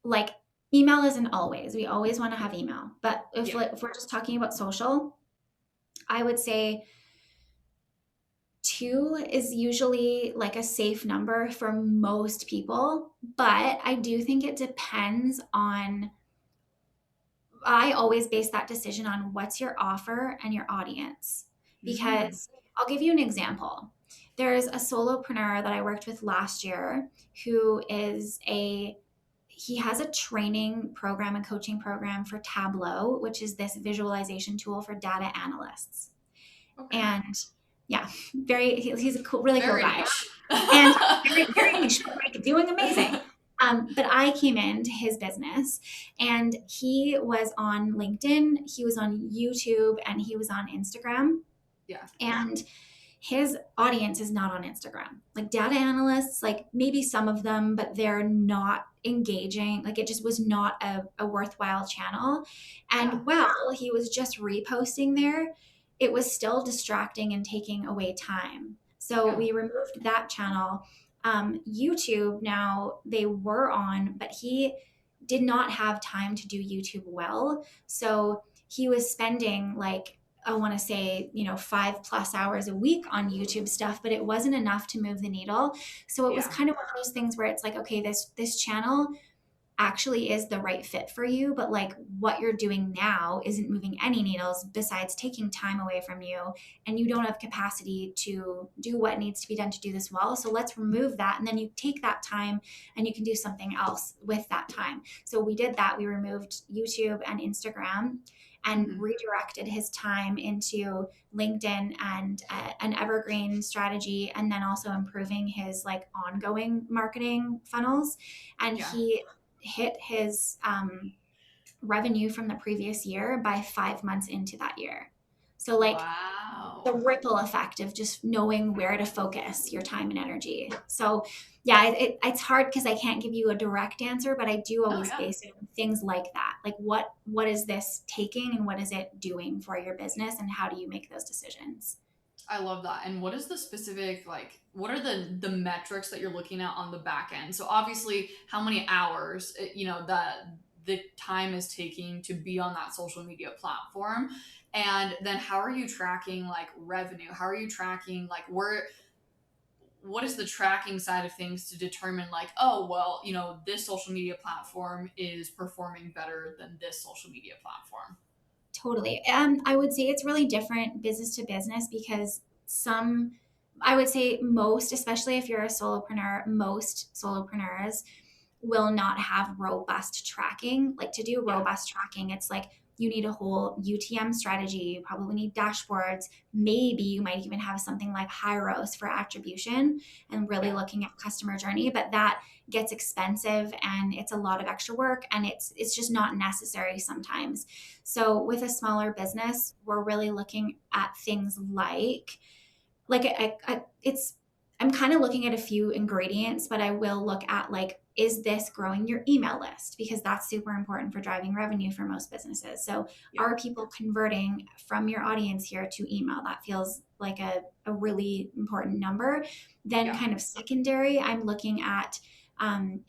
like email isn't always, we always want to have email, but if, Yeah. like, if we're just talking about social, I would say two is usually like a safe number for most people, but I do think it depends on, I always base that decision on what's your offer and your audience. Mm. Because I'll give you an example. There's a solopreneur that I worked with last year who he has a training program and coaching program for Tableau, which is this visualization tool for data analysts. Okay. And yeah, he's a cool, really cool Very guy, niche. and very, very niche, but like doing amazing. But I came into his business and he was on LinkedIn, he was on YouTube, and he was on Instagram. Yeah. And his audience is not on Instagram. Like data analysts, like maybe some of them, but they're not engaging. Like it just was not a worthwhile channel. Yeah. And while he was just reposting there, it was still distracting and taking away time. So Yeah. we removed that channel. YouTube, now they were on, but he did not have time to do YouTube well. So he was spending like, I want to say, 5+ hours a week on YouTube stuff, but it wasn't enough to move the needle. So it was Yeah. kind of one of those things where it's like, okay, this channel actually is the right fit for you, but like what you're doing now isn't moving any needles besides taking time away from you, and you don't have capacity to do what needs to be done to do this well. So let's remove that, and then you take that time and you can do something else with that time. So we did that. We removed YouTube and Instagram and Hmm. redirected his time into LinkedIn and an evergreen strategy, and then also improving his like ongoing marketing funnels. And Yeah. he hit his revenue from the previous year by 5 months into that year. So, like, the Wow. ripple effect of just knowing where to focus your time and energy. So, yeah, it's hard because I can't give you a direct answer, but I do Oh always yeah. base it on things like that. Like, what is this taking and what is it doing for your business, and how do you make those decisions? I love that. And what is the specific like? What are the metrics that you're looking at on the back end? So obviously, how many hours that the time is taking to be on that social media platform, and then how are you tracking like revenue? How are you tracking like where? What is the tracking side of things to determine like, oh well, this social media platform is performing better than this social media platform? Totally. I would say it's really different business to business because I would say most, especially if you're a solopreneur, most solopreneurs will not have robust tracking. Like to do Yeah. robust tracking, it's like you need a whole UTM strategy. You probably need dashboards. Maybe you might even have something like Hyros for attribution and really Yeah. looking at customer journey, but that gets expensive and it's a lot of extra work and it's just not necessary sometimes. So with a smaller business, we're really looking at things like it's I'm kind of looking at a few ingredients, but I will look at like, is this growing your email list? Because that's super important for driving revenue for most businesses. So Yeah. are people converting from your audience here to email? That feels like a really important number. Then Yeah. kind of secondary, I'm looking at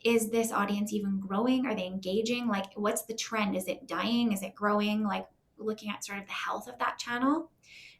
is this audience even growing? Are they engaging? Like what's the trend? Is it dying? Is it growing? Like looking at sort of the health of that channel.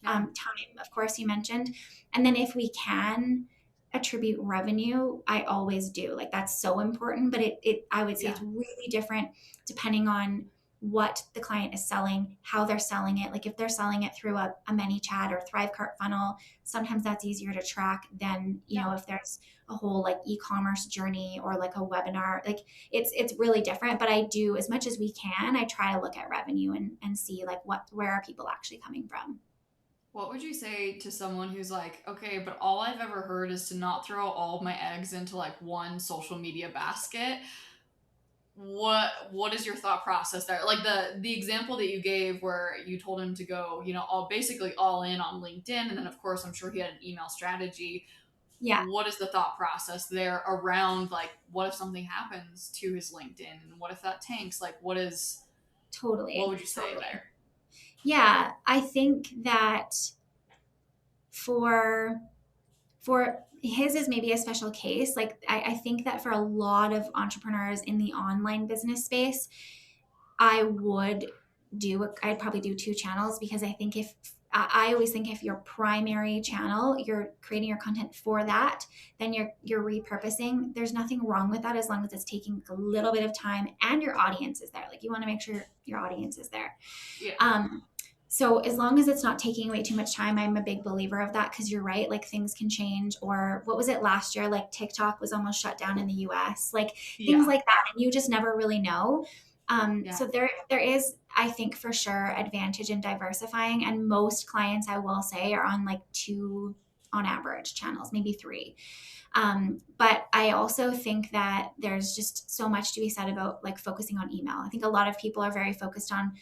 Yeah. Time, of course, you mentioned. And then if we can attribute revenue, I always do. Like that's so important, but it I would say Yeah. it's really different depending on what the client is selling, how they're selling it. Like if they're selling it through a many chat or Thrivecart funnel, sometimes that's easier to track than, you know, Yeah. if there's a whole like e-commerce journey or like a webinar. Like it's really different, but I do as much as we can, I try to look at revenue and see like where are people actually coming from. What would you say to someone who's like, okay, but all I've ever heard is to not throw all of my eggs into like one social media basket? What is your thought process there? Like the example that you gave where you told him to go, all basically all in on LinkedIn, and then of course I'm sure he had an email strategy. Yeah, What is the thought process there around like what if something happens to his LinkedIn and what if that tanks? Like what totally. would you say Totally. there? Yeah, I think that for for his is maybe a special case. Like I think that for a lot of entrepreneurs in the online business space, I would I'd probably do two channels because I think if I always think if your primary channel, you're creating your content for that, then you're repurposing. There's nothing wrong with that as long as it's taking a little bit of time and your audience is there. Like you want to make sure your audience is there. Yeah. Um, so as long as it's not taking away too much time, I'm a big believer of that because you're right, like things can change. Or what was it last year? Like TikTok was almost shut down in the US, like things Yeah. like that. And you just never really know. Yeah. So there is, I think for sure, advantage in diversifying. And most clients, I will say, are on like two on average channels, maybe three. But I also think that there's just so much to be said about like focusing on email. I think a lot of people are very focused on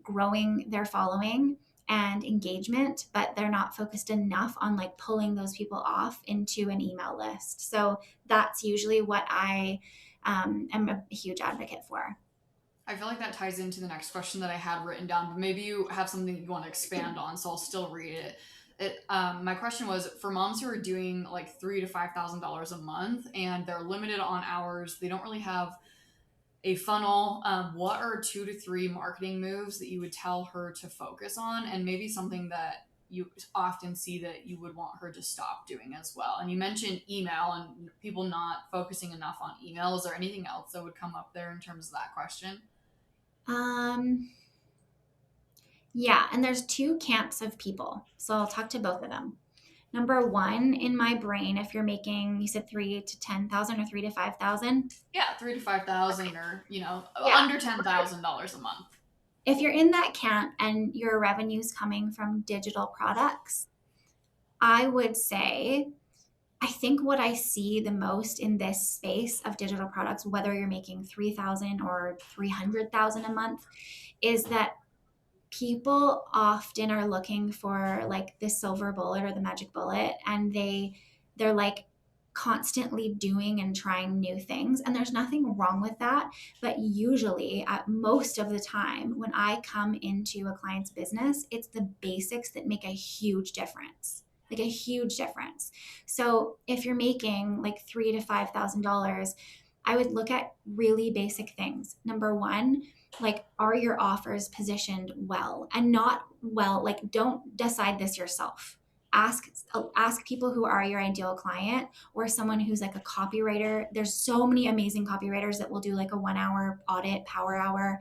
growing their following and engagement, but they're not focused enough on like pulling those people off into an email list. So that's usually what I am a huge advocate for. I feel like that ties into the next question that I had written down, but maybe you have something you want to expand on, so I'll still read it. My question was for moms who are doing like $3,000 to $5,000 a month and they're limited on hours. They don't really have a funnel. What are 2 to 3 marketing moves that you would tell her to focus on, and maybe something that you often see that you would want her to stop doing as well? And you mentioned email and people not focusing enough on email. Is there anything else that would come up there in terms of that question? Um, yeah, and there's two camps of people. So I'll talk to both of them. Number one, in my brain, if you're making, you said 3 to 10,000 or 3 to 5,000. Yeah, 3 to 5 thousand, or Yeah. under $10,000 a month. If you're in that camp and your revenue's coming from digital products, I would say, I think what I see the most in this space of digital products, whether you're making 3,000 or 300,000 a month, is that people often are looking for like the silver bullet or the magic bullet, and they're like constantly doing and trying new things, and there's nothing wrong with that. But usually at most of the time when I come into a client's business, it's the basics that make a huge difference, like a huge difference. So if you're making like $3 to $5,000, I would look at really basic things. Number one, like are your offers positioned well and not well? Like don't decide this yourself. Ask people who are your ideal client or someone who's like a copywriter. There's so many amazing copywriters that will do like a 1 hour audit, power hour.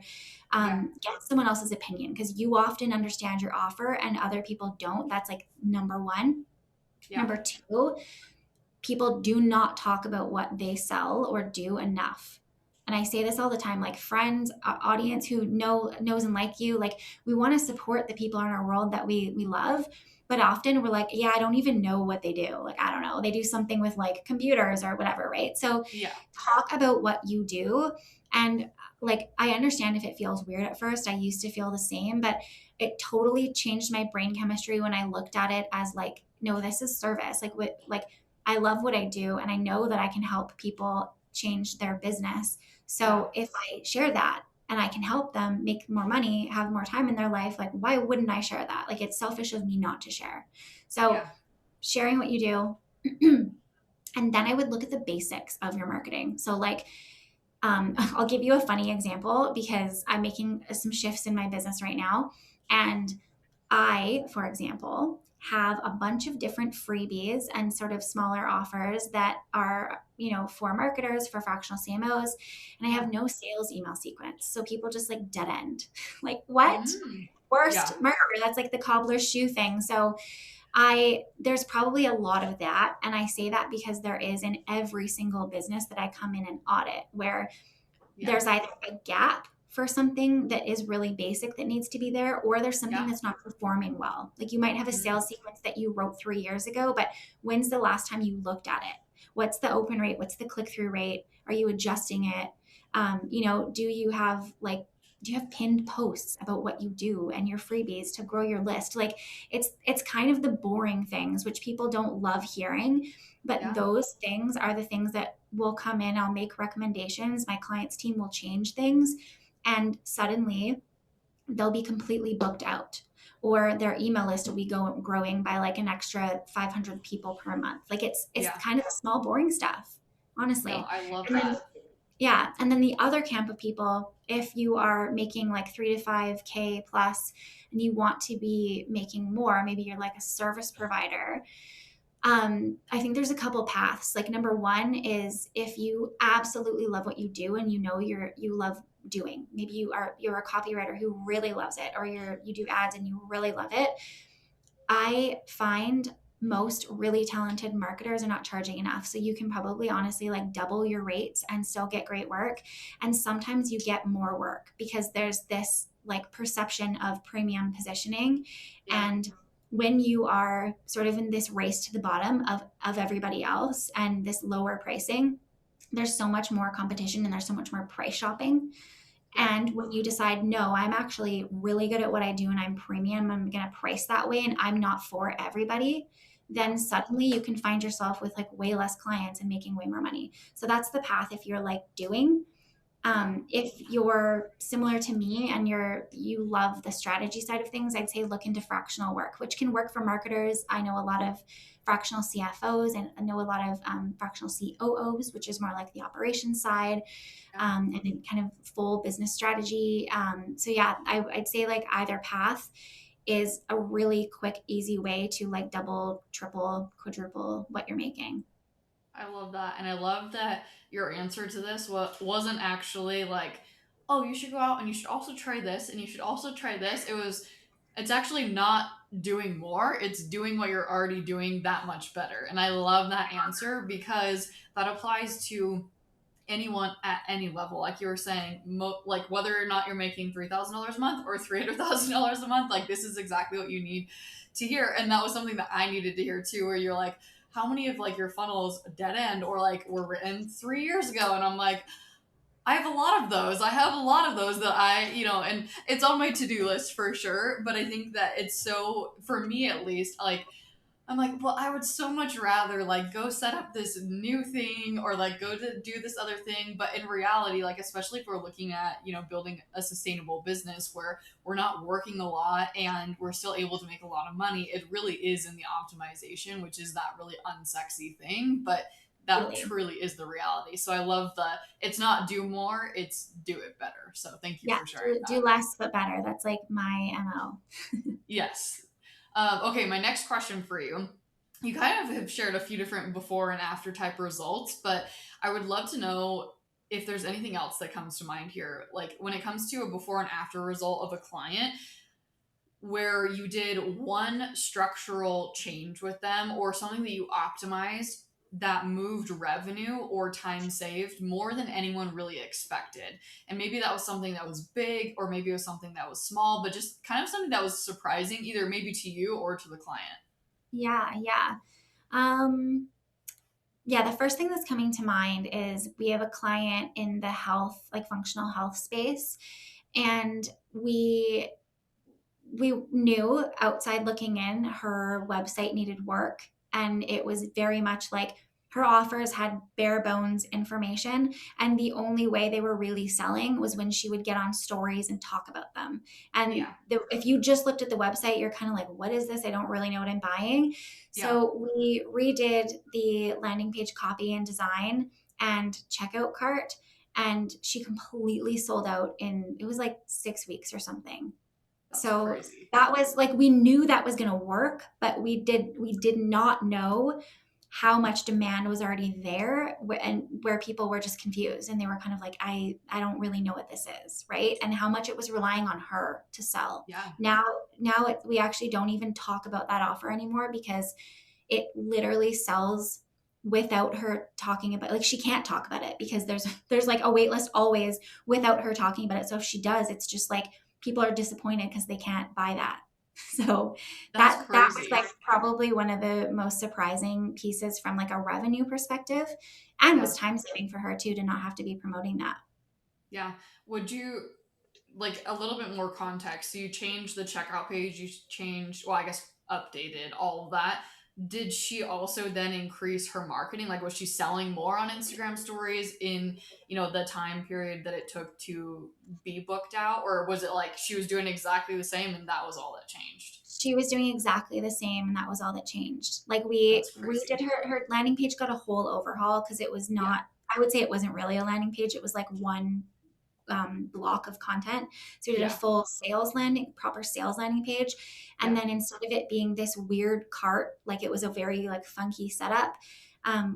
Yeah. Get someone else's opinion because you often understand your offer and other people don't. That's like number one. Yeah. Number two, people do not talk about what they sell or do enough. and I say this all the time, like friends, audience who knows and like you, like we want to support the people in our world that we love. But often we're like, yeah, I don't even know what they do. Like, I don't know. They do something with like computers or whatever, right? So Yeah. talk about what you do. And like, I understand if it feels weird at first. I used to feel the same, but it totally changed my brain chemistry when I looked at it as like, no, this is service. Like, what, like, I love what I do and I know that I can help people change their business. Yeah. So if I share that and I can help them make more money, have more time in their life, like why wouldn't I share that? Like it's selfish of me not to share. So Yeah. sharing what you do. And then I would look at the basics of your marketing. So like I'll give you a funny example because I'm making some shifts in my business right now. And I, for example, have a bunch of different freebies and sort of smaller offers that are, for marketers, for fractional CMOs, and I Yeah. have no sales email sequence. So people just like dead end. Like, what? Mm. Worst Yeah. marketer. That's like the cobbler's shoe thing. So there's probably a lot of that. And I say that because there is in every single business that I come in and audit where Yeah. there's either a gap for something that is really basic that needs to be there, or there's something Yeah. that's not performing well. Like you might have a Mm. sales sequence that you wrote 3 years ago, but when's the last time you looked at it? What's the open rate? What's the click through rate? Are you adjusting it? Do you have pinned posts about what you do and your freebies to grow your list? Like it's kind of the boring things which people don't love hearing, but Yeah. those things are the things that will come in. I'll make recommendations. My clients team will change things. And suddenly they'll be completely booked out. Or their email list will be growing by like an extra 500 people per month. Like it's Yeah. kind of the small, boring stuff, No, honestly. I love And then that. yeah, and then the other camp of people, if you are making like 3 to 5K plus, and you want to be making more, maybe you're like a service provider, I think there's a couple paths. Like number one is if you absolutely love what you do and you love doing. Maybe you're a copywriter who really loves it, or you do ads and you really love it. I find most really talented marketers are not charging enough. So you can probably honestly like double your rates and still get great work. And sometimes you get more work because there's this like perception of premium positioning. Yeah. And when you are sort of in this race to the bottom of everybody else and this lower pricing, there's so much more competition and there's so much more price shopping. Yeah. And when you decide, no, I'm actually really good at what I do and I'm premium, I'm going to price that way and I'm not for everybody, Yeah. then suddenly you can find yourself with like way less clients and making way more money. So that's the path if you're like doing. Yeah. If you're similar to me and you love the strategy side of things, I'd say look into fractional work, which can work for marketers. I know a lot of fractional CFOs and I know a lot of fractional COOs, which is more like the operations side, Yeah. and then kind of full business strategy. So yeah, I'd say like either path is a really quick, easy way to like double, triple, quadruple what you're making. I love that. And I love that your answer to this wasn't actually like, oh, you should go out and you should also try this and you should also try this. It's actually not doing more, it's doing what you're already doing that much better. And I love that answer because that applies to anyone at any level. Like you were saying, like whether or not you're making $3,000 a month or $300,000 a month, like this is exactly what you need to hear. And that was something that I needed to hear too, where you're like, how many of like your funnels dead end or like were written 3 years ago? And I'm like, I have a lot of those. I have a lot of those that and it's on my to do list for sure. But I think that it's so, for me at least, like I'm like, well, I would so much rather like go set up this new thing or like go to do this other thing. But in reality, like, especially if we're looking at, building a sustainable business where we're not working a lot and we're still able to make a lot of money, it really is in the optimization, which is that really unsexy thing. But that Really. truly is the reality. So I love it's not do more, it's do it better. So thank you Yeah, for sharing do that. less but better. That's like my MO. Yes. Okay, my next question for you. You kind of have shared a few different before and after type results, but I would love to know if there's anything else that comes to mind here. Like when it comes to a before and after result of a client where you did one structural change with them or something that you optimized that moved revenue or time saved more than anyone really expected. And maybe that was something that was big, or maybe it was something that was small, but just kind of something that was surprising, either maybe to you or to the client. Yeah, yeah. Um, yeah, the first thing that's coming to mind is we have a client in the health, like functional health space, and we knew outside looking in her website needed work, and it was very much like her offers had bare bones information, and the only way they were really selling was when she would get on stories and talk about them. And Yeah. if you just looked at the website, you're kind of like, what is this? I don't really know what I'm buying. Yeah. So we redid the landing page copy and design and checkout cart, and she completely sold out in, it was like 6 weeks or something. That's So crazy. that was like, we knew that was going to work, but we did not know how much demand was already there, and where people were just confused and they were kind of like, I don't really know what this is, right? And how much it was relying on her to sell. Yeah. Now we actually don't even talk about that offer anymore, because it literally sells without her talking about, like, she can't talk about it because there's like a wait list always without her talking about it. So if she does, it's just like people are disappointed because they can't buy that. So That's that was crazy. like probably one of the most surprising pieces from like a revenue perspective, and Yeah. was time saving for her too, to not have to be promoting that. Yeah. Would you like a little bit more context? So you changed the checkout page, you changed, well, I guess updated all of that. Did she also then increase her marketing? Like, was she selling more on Instagram stories in, the time period that it took to be booked out? Or was it like she was doing exactly the same and that was all that changed? She was doing exactly the same, and that was all that changed. Like, we That's redid crazy. her landing page, got a whole overhaul, because it was Yeah. not, I would say it wasn't really a landing page, it was like one block of content. So we did a Yeah. full proper sales landing page. And Yeah. then instead of it being this weird cart, like it was a very like funky setup,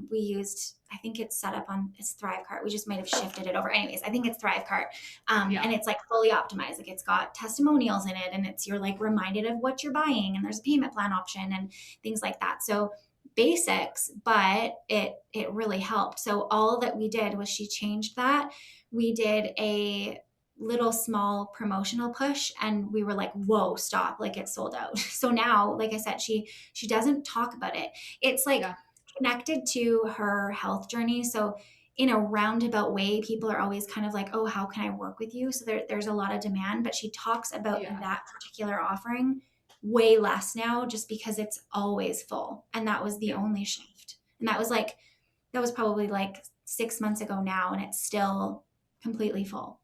we used, I think it's set up on, it's Thrivecart. We just might have shifted it over. Anyways, I think it's Thrivecart. Yeah. And it's like fully optimized. Like, it's got testimonials in it, and you're like reminded of what you're buying, and there's a payment plan option and things like that. So basics, but it really helped. So all that we did was, she changed that. We did a little small promotional push, and we were like, whoa, stop, like, it's sold out. So now, like I said, she doesn't talk about it. It's like Yeah. connected to her health journey. So in a roundabout way, people are always kind of like, oh, how can I work with you? So there's a lot of demand, but she talks about Yeah. that particular offering way less now, just because it's always full. And that was the Yeah. only shift. And that was probably like 6 months ago now, and it's still completely full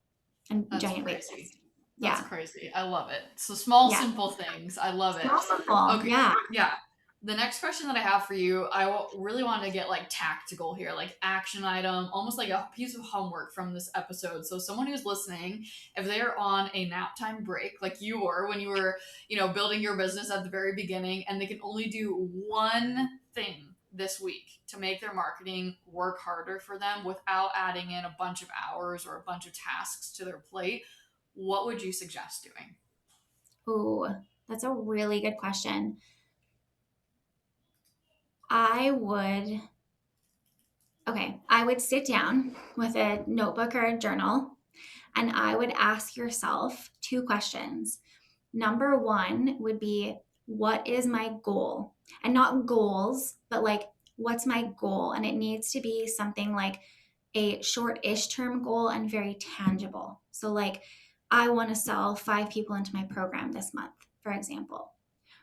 and That's giant wait crazy. list. That's Yeah. crazy. I love it. So small, Yeah. simple things. I love it. Small, simple. Okay. Yeah. Yeah. The next question that I have for you, really want to get like tactical here, like action item, almost like a piece of homework from this episode. So someone who's listening, if they are on a nap time break, like you were when you were, building your business at the very beginning, and they can only do one thing this week to make their marketing work harder for them without adding in a bunch of hours or a bunch of tasks to their plate, what would you suggest doing? Ooh, that's a really good question. I would, I would sit down with a notebook or a journal, and I would ask yourself two questions. Number one would be, what is my goal? And not goals, but like, what's my goal? And it needs to be something like a short-ish term goal and very tangible. So like, I want to sell 5 people into my program this month, for example.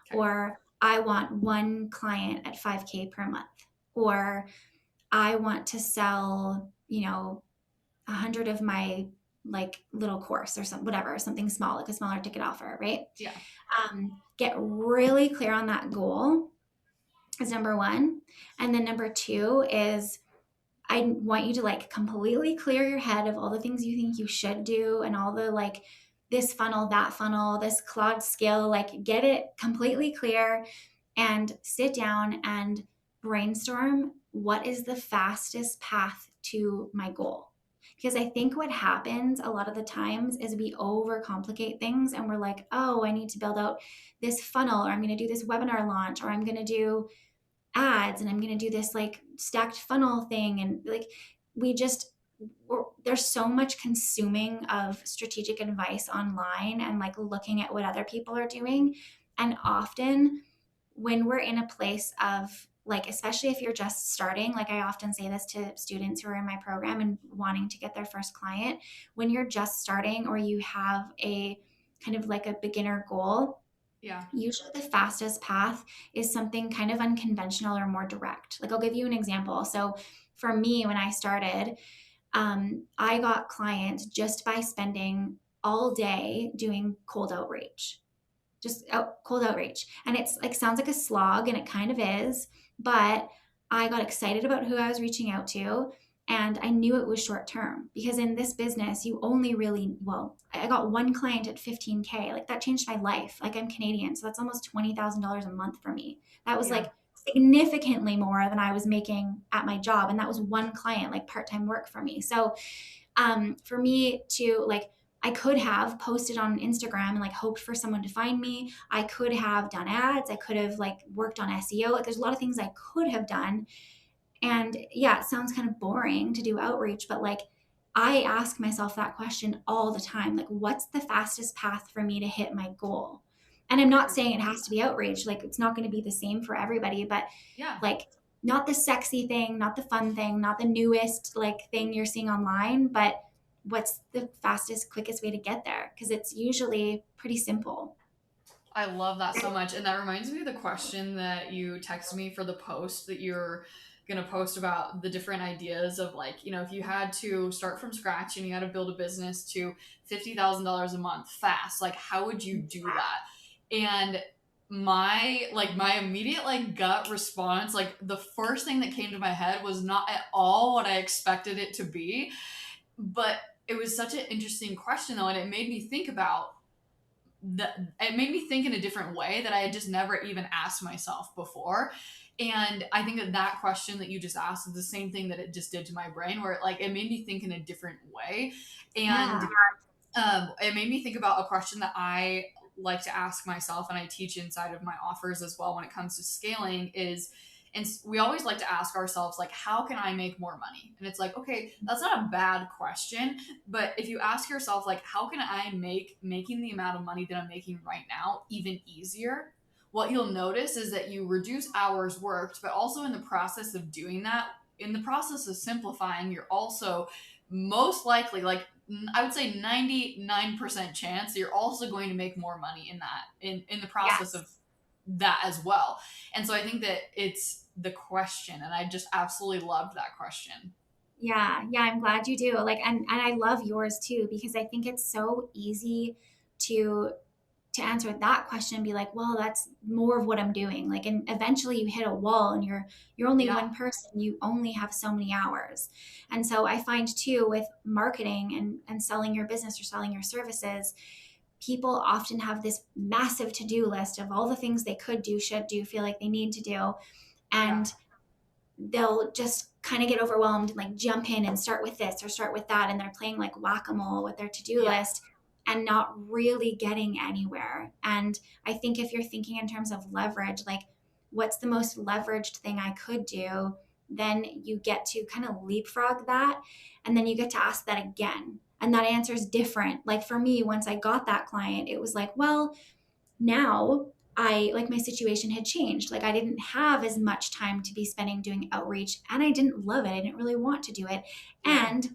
Okay. Or I want one client at 5K per month. Or I want to sell, 100 of my like little course or whatever, something small, like a smaller ticket offer, right? Yeah. Get really clear on that goal is number one. And then number two is, I want you to like completely clear your head of all the things you think you should do, and all the like, this funnel, that funnel, this Claude skill, like, get it completely clear, and sit down and brainstorm what is the fastest path to my goal. Because I think what happens a lot of the times is we overcomplicate things, and we're like, oh, I need to build out this funnel, or I'm going to do this webinar launch, or I'm going to do ads and I'm going to do this like stacked funnel thing. And like, we just, there's so much consuming of strategic advice online and like looking at what other people are doing. And often when we're in a place of like, especially if you're just starting, like I often say this to students who are in my program and wanting to get their first client, when you're just starting or you have a kind of like a beginner goal, Yeah. usually the fastest path is something kind of unconventional or more direct. Like I'll give you an example. So for me, when I started, I got clients just by spending all day doing cold outreach, just cold outreach. And it's like, sounds like a slog, and it kind of is, but I got excited about who I was reaching out to. And I knew it was short term because in this business, you only really, well, I got one client at 15K. Like that changed my life. Like I'm Canadian, so that's almost $20,000 a month for me. That was Yeah. like significantly more than I was making at my job. And that was one client, like part time work for me. So for me to like, I could have posted on Instagram and like hoped for someone to find me. I could have done ads. I could have like worked on SEO. Like there's a lot of things I could have done. And yeah, it sounds kind of boring to do outreach, but like I ask myself that question all the time. Like, what's the fastest path for me to hit my goal? And I'm not saying it has to be outreach. Like it's not going to be the same for everybody, but Yeah. like not the sexy thing, not the fun thing, not the newest like thing you're seeing online, but what's the fastest, quickest way to get there? Because it's usually pretty simple. I love that so much. And that reminds me of the question that you texted me for the post that you're going to post about the different ideas of like, if you had to start from scratch and you had to build a business to $50,000 a month fast, like how would you do that? And my immediate like gut response, like the first thing that came to my head was not at all what I expected it to be, but it was such an interesting question though, and it made me think about it made me think in a different way that I had just never even asked myself before. And I think that question that you just asked is the same thing that it just did to my brain, where it made me think in a different way. And Yeah. it made me think about a question that I like to ask myself, and I teach inside of my offers as well when it comes to scaling is, and we always like to ask ourselves like, how can I make more money? And it's like, okay, that's not a bad question, but if you ask yourself like, how can I make making the amount of money that I'm making right now even easier, what you'll notice is that you reduce hours worked, but also in the process of doing that, in the process of simplifying, you're also most likely, like I would say 99% chance, you're also going to make more money in that, in the process Yes. of that as well. And so I think that it's the question, and I just absolutely loved that question. Yeah, yeah, I'm glad you do. Like, and I love yours too because I think it's so easy to answer that question and be like, well, that's more of what I'm doing. Like, and eventually you hit a wall and you're only Yeah. one person. You only have so many hours. And so I find too with marketing and selling your business or selling your services, people often have this massive to-do list of all the things they could do, should do, feel like they need to do. Yeah. And they'll just kind of get overwhelmed and like jump in and start with this or start with that. And they're playing like whack-a-mole with their to-do Yeah. list and not really getting anywhere. And I think if you're thinking in terms of leverage, like what's the most leveraged thing I could do, then you get to kind of leapfrog that. And then you get to ask that again. And that answer is different. Like for me, once I got that client, it was like, well, now I like my situation had changed. Like I didn't have as much time to be spending doing outreach and I didn't love it. I didn't really want to do it. Yeah. And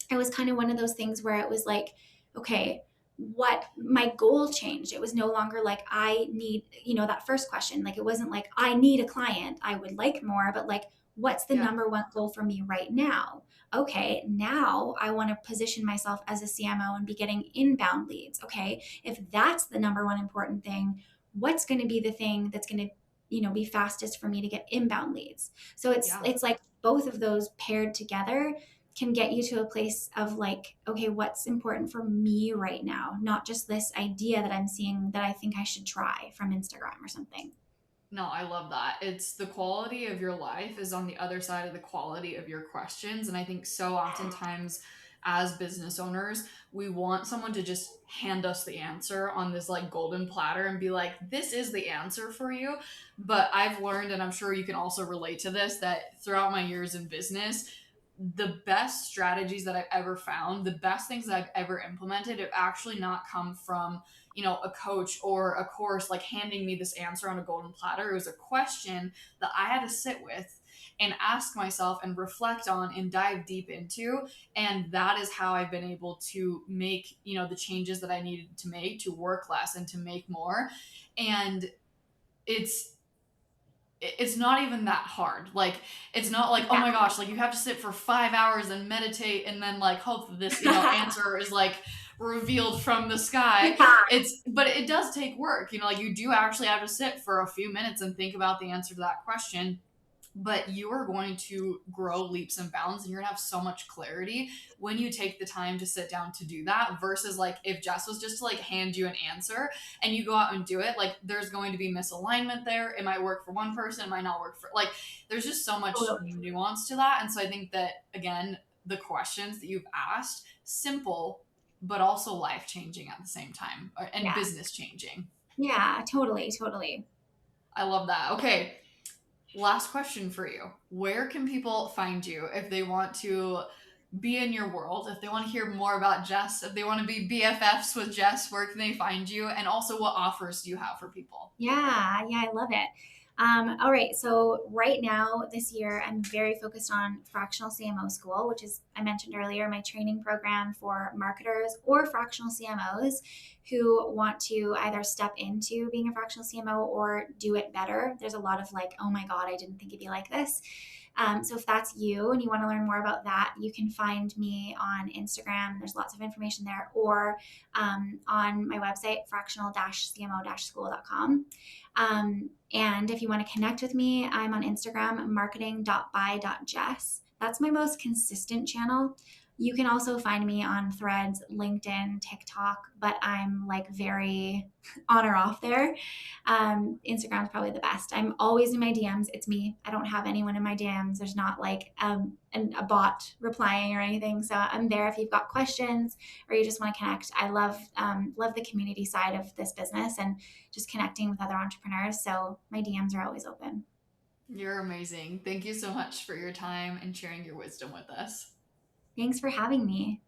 it was kind of one of those things where it was like, okay, what my goal changed. It was no longer like I need, that first question. Like it wasn't like I need a client. I would like more, but like what's the Yeah. number one goal for me right now? Okay, now I want to position myself as a CMO and be getting inbound leads. Okay, if that's the number one important thing, what's going to be the thing that's going to be fastest for me to get inbound leads? So it's Yeah. it's like both of those paired together can get you to a place of like, okay, what's important for me right now? Not just this idea that I'm seeing that I think I should try from Instagram or something. No, I love that. It's the quality of your life is on the other side of the quality of your questions. And I think so oftentimes as business owners, we want someone to just hand us the answer on this like golden platter and be like, this is the answer for you. But I've learned, and I'm sure you can also relate to this, that throughout my years in business, the best strategies that I've ever found, the best things that I've ever implemented, have actually not come from, a coach or a course like handing me this answer on a golden platter. It was a question that I had to sit with and ask myself and reflect on and dive deep into. And that is how I've been able to make, the changes that I needed to make to work less and to make more. And it's it's not even that hard. Like, it's not like, oh Yeah. my gosh, like you have to sit for 5 hours and meditate and then like hope that this, answer is like revealed from the sky. But it does take work. Like you do actually have to sit for a few minutes and think about the answer to that question, but you are going to grow leaps and bounds, and you're going to have so much clarity when you take the time to sit down to do that, versus like if Jess was just to like hand you an answer and you go out and do it, like there's going to be misalignment there. It might work for one person, it might not work for, like, there's just so much nuance to that. And so I think that, again, the questions that you've asked, simple but also life changing at the same time, and Yeah. business changing. Yeah, totally, totally. I love that. Okay, last question for you. Where can people find you if they want to be in your world, if they want to hear more about Jess, if they want to be BFFs with Jess? Where can they find you? And also, what offers do you have for people? Yeah, I love it. All right, so right now this year, I'm very focused on fractional CMO school, which is, I mentioned earlier, my training program for marketers or fractional CMOs who want to either step into being a fractional CMO or do it better. There's a lot of like, oh my God, I didn't think it'd be like this. So if that's you and you want to learn more about that, you can find me on Instagram. There's lots of information there, or on my website, fractional-cmo-school.com. And if you want to connect with me, I'm on Instagram, marketing.by.jess. That's my most consistent channel. You can also find me on Threads, LinkedIn, TikTok, but I'm like very on or off there. Instagram's probably the best. I'm always in my DMs. It's me. I don't have anyone in my DMs. There's not like a bot replying or anything. So I'm there if you've got questions or you just want to connect. I love the community side of this business and just connecting with other entrepreneurs. So my DMs are always open. You're amazing. Thank you so much for your time and sharing your wisdom with us. Thanks for having me.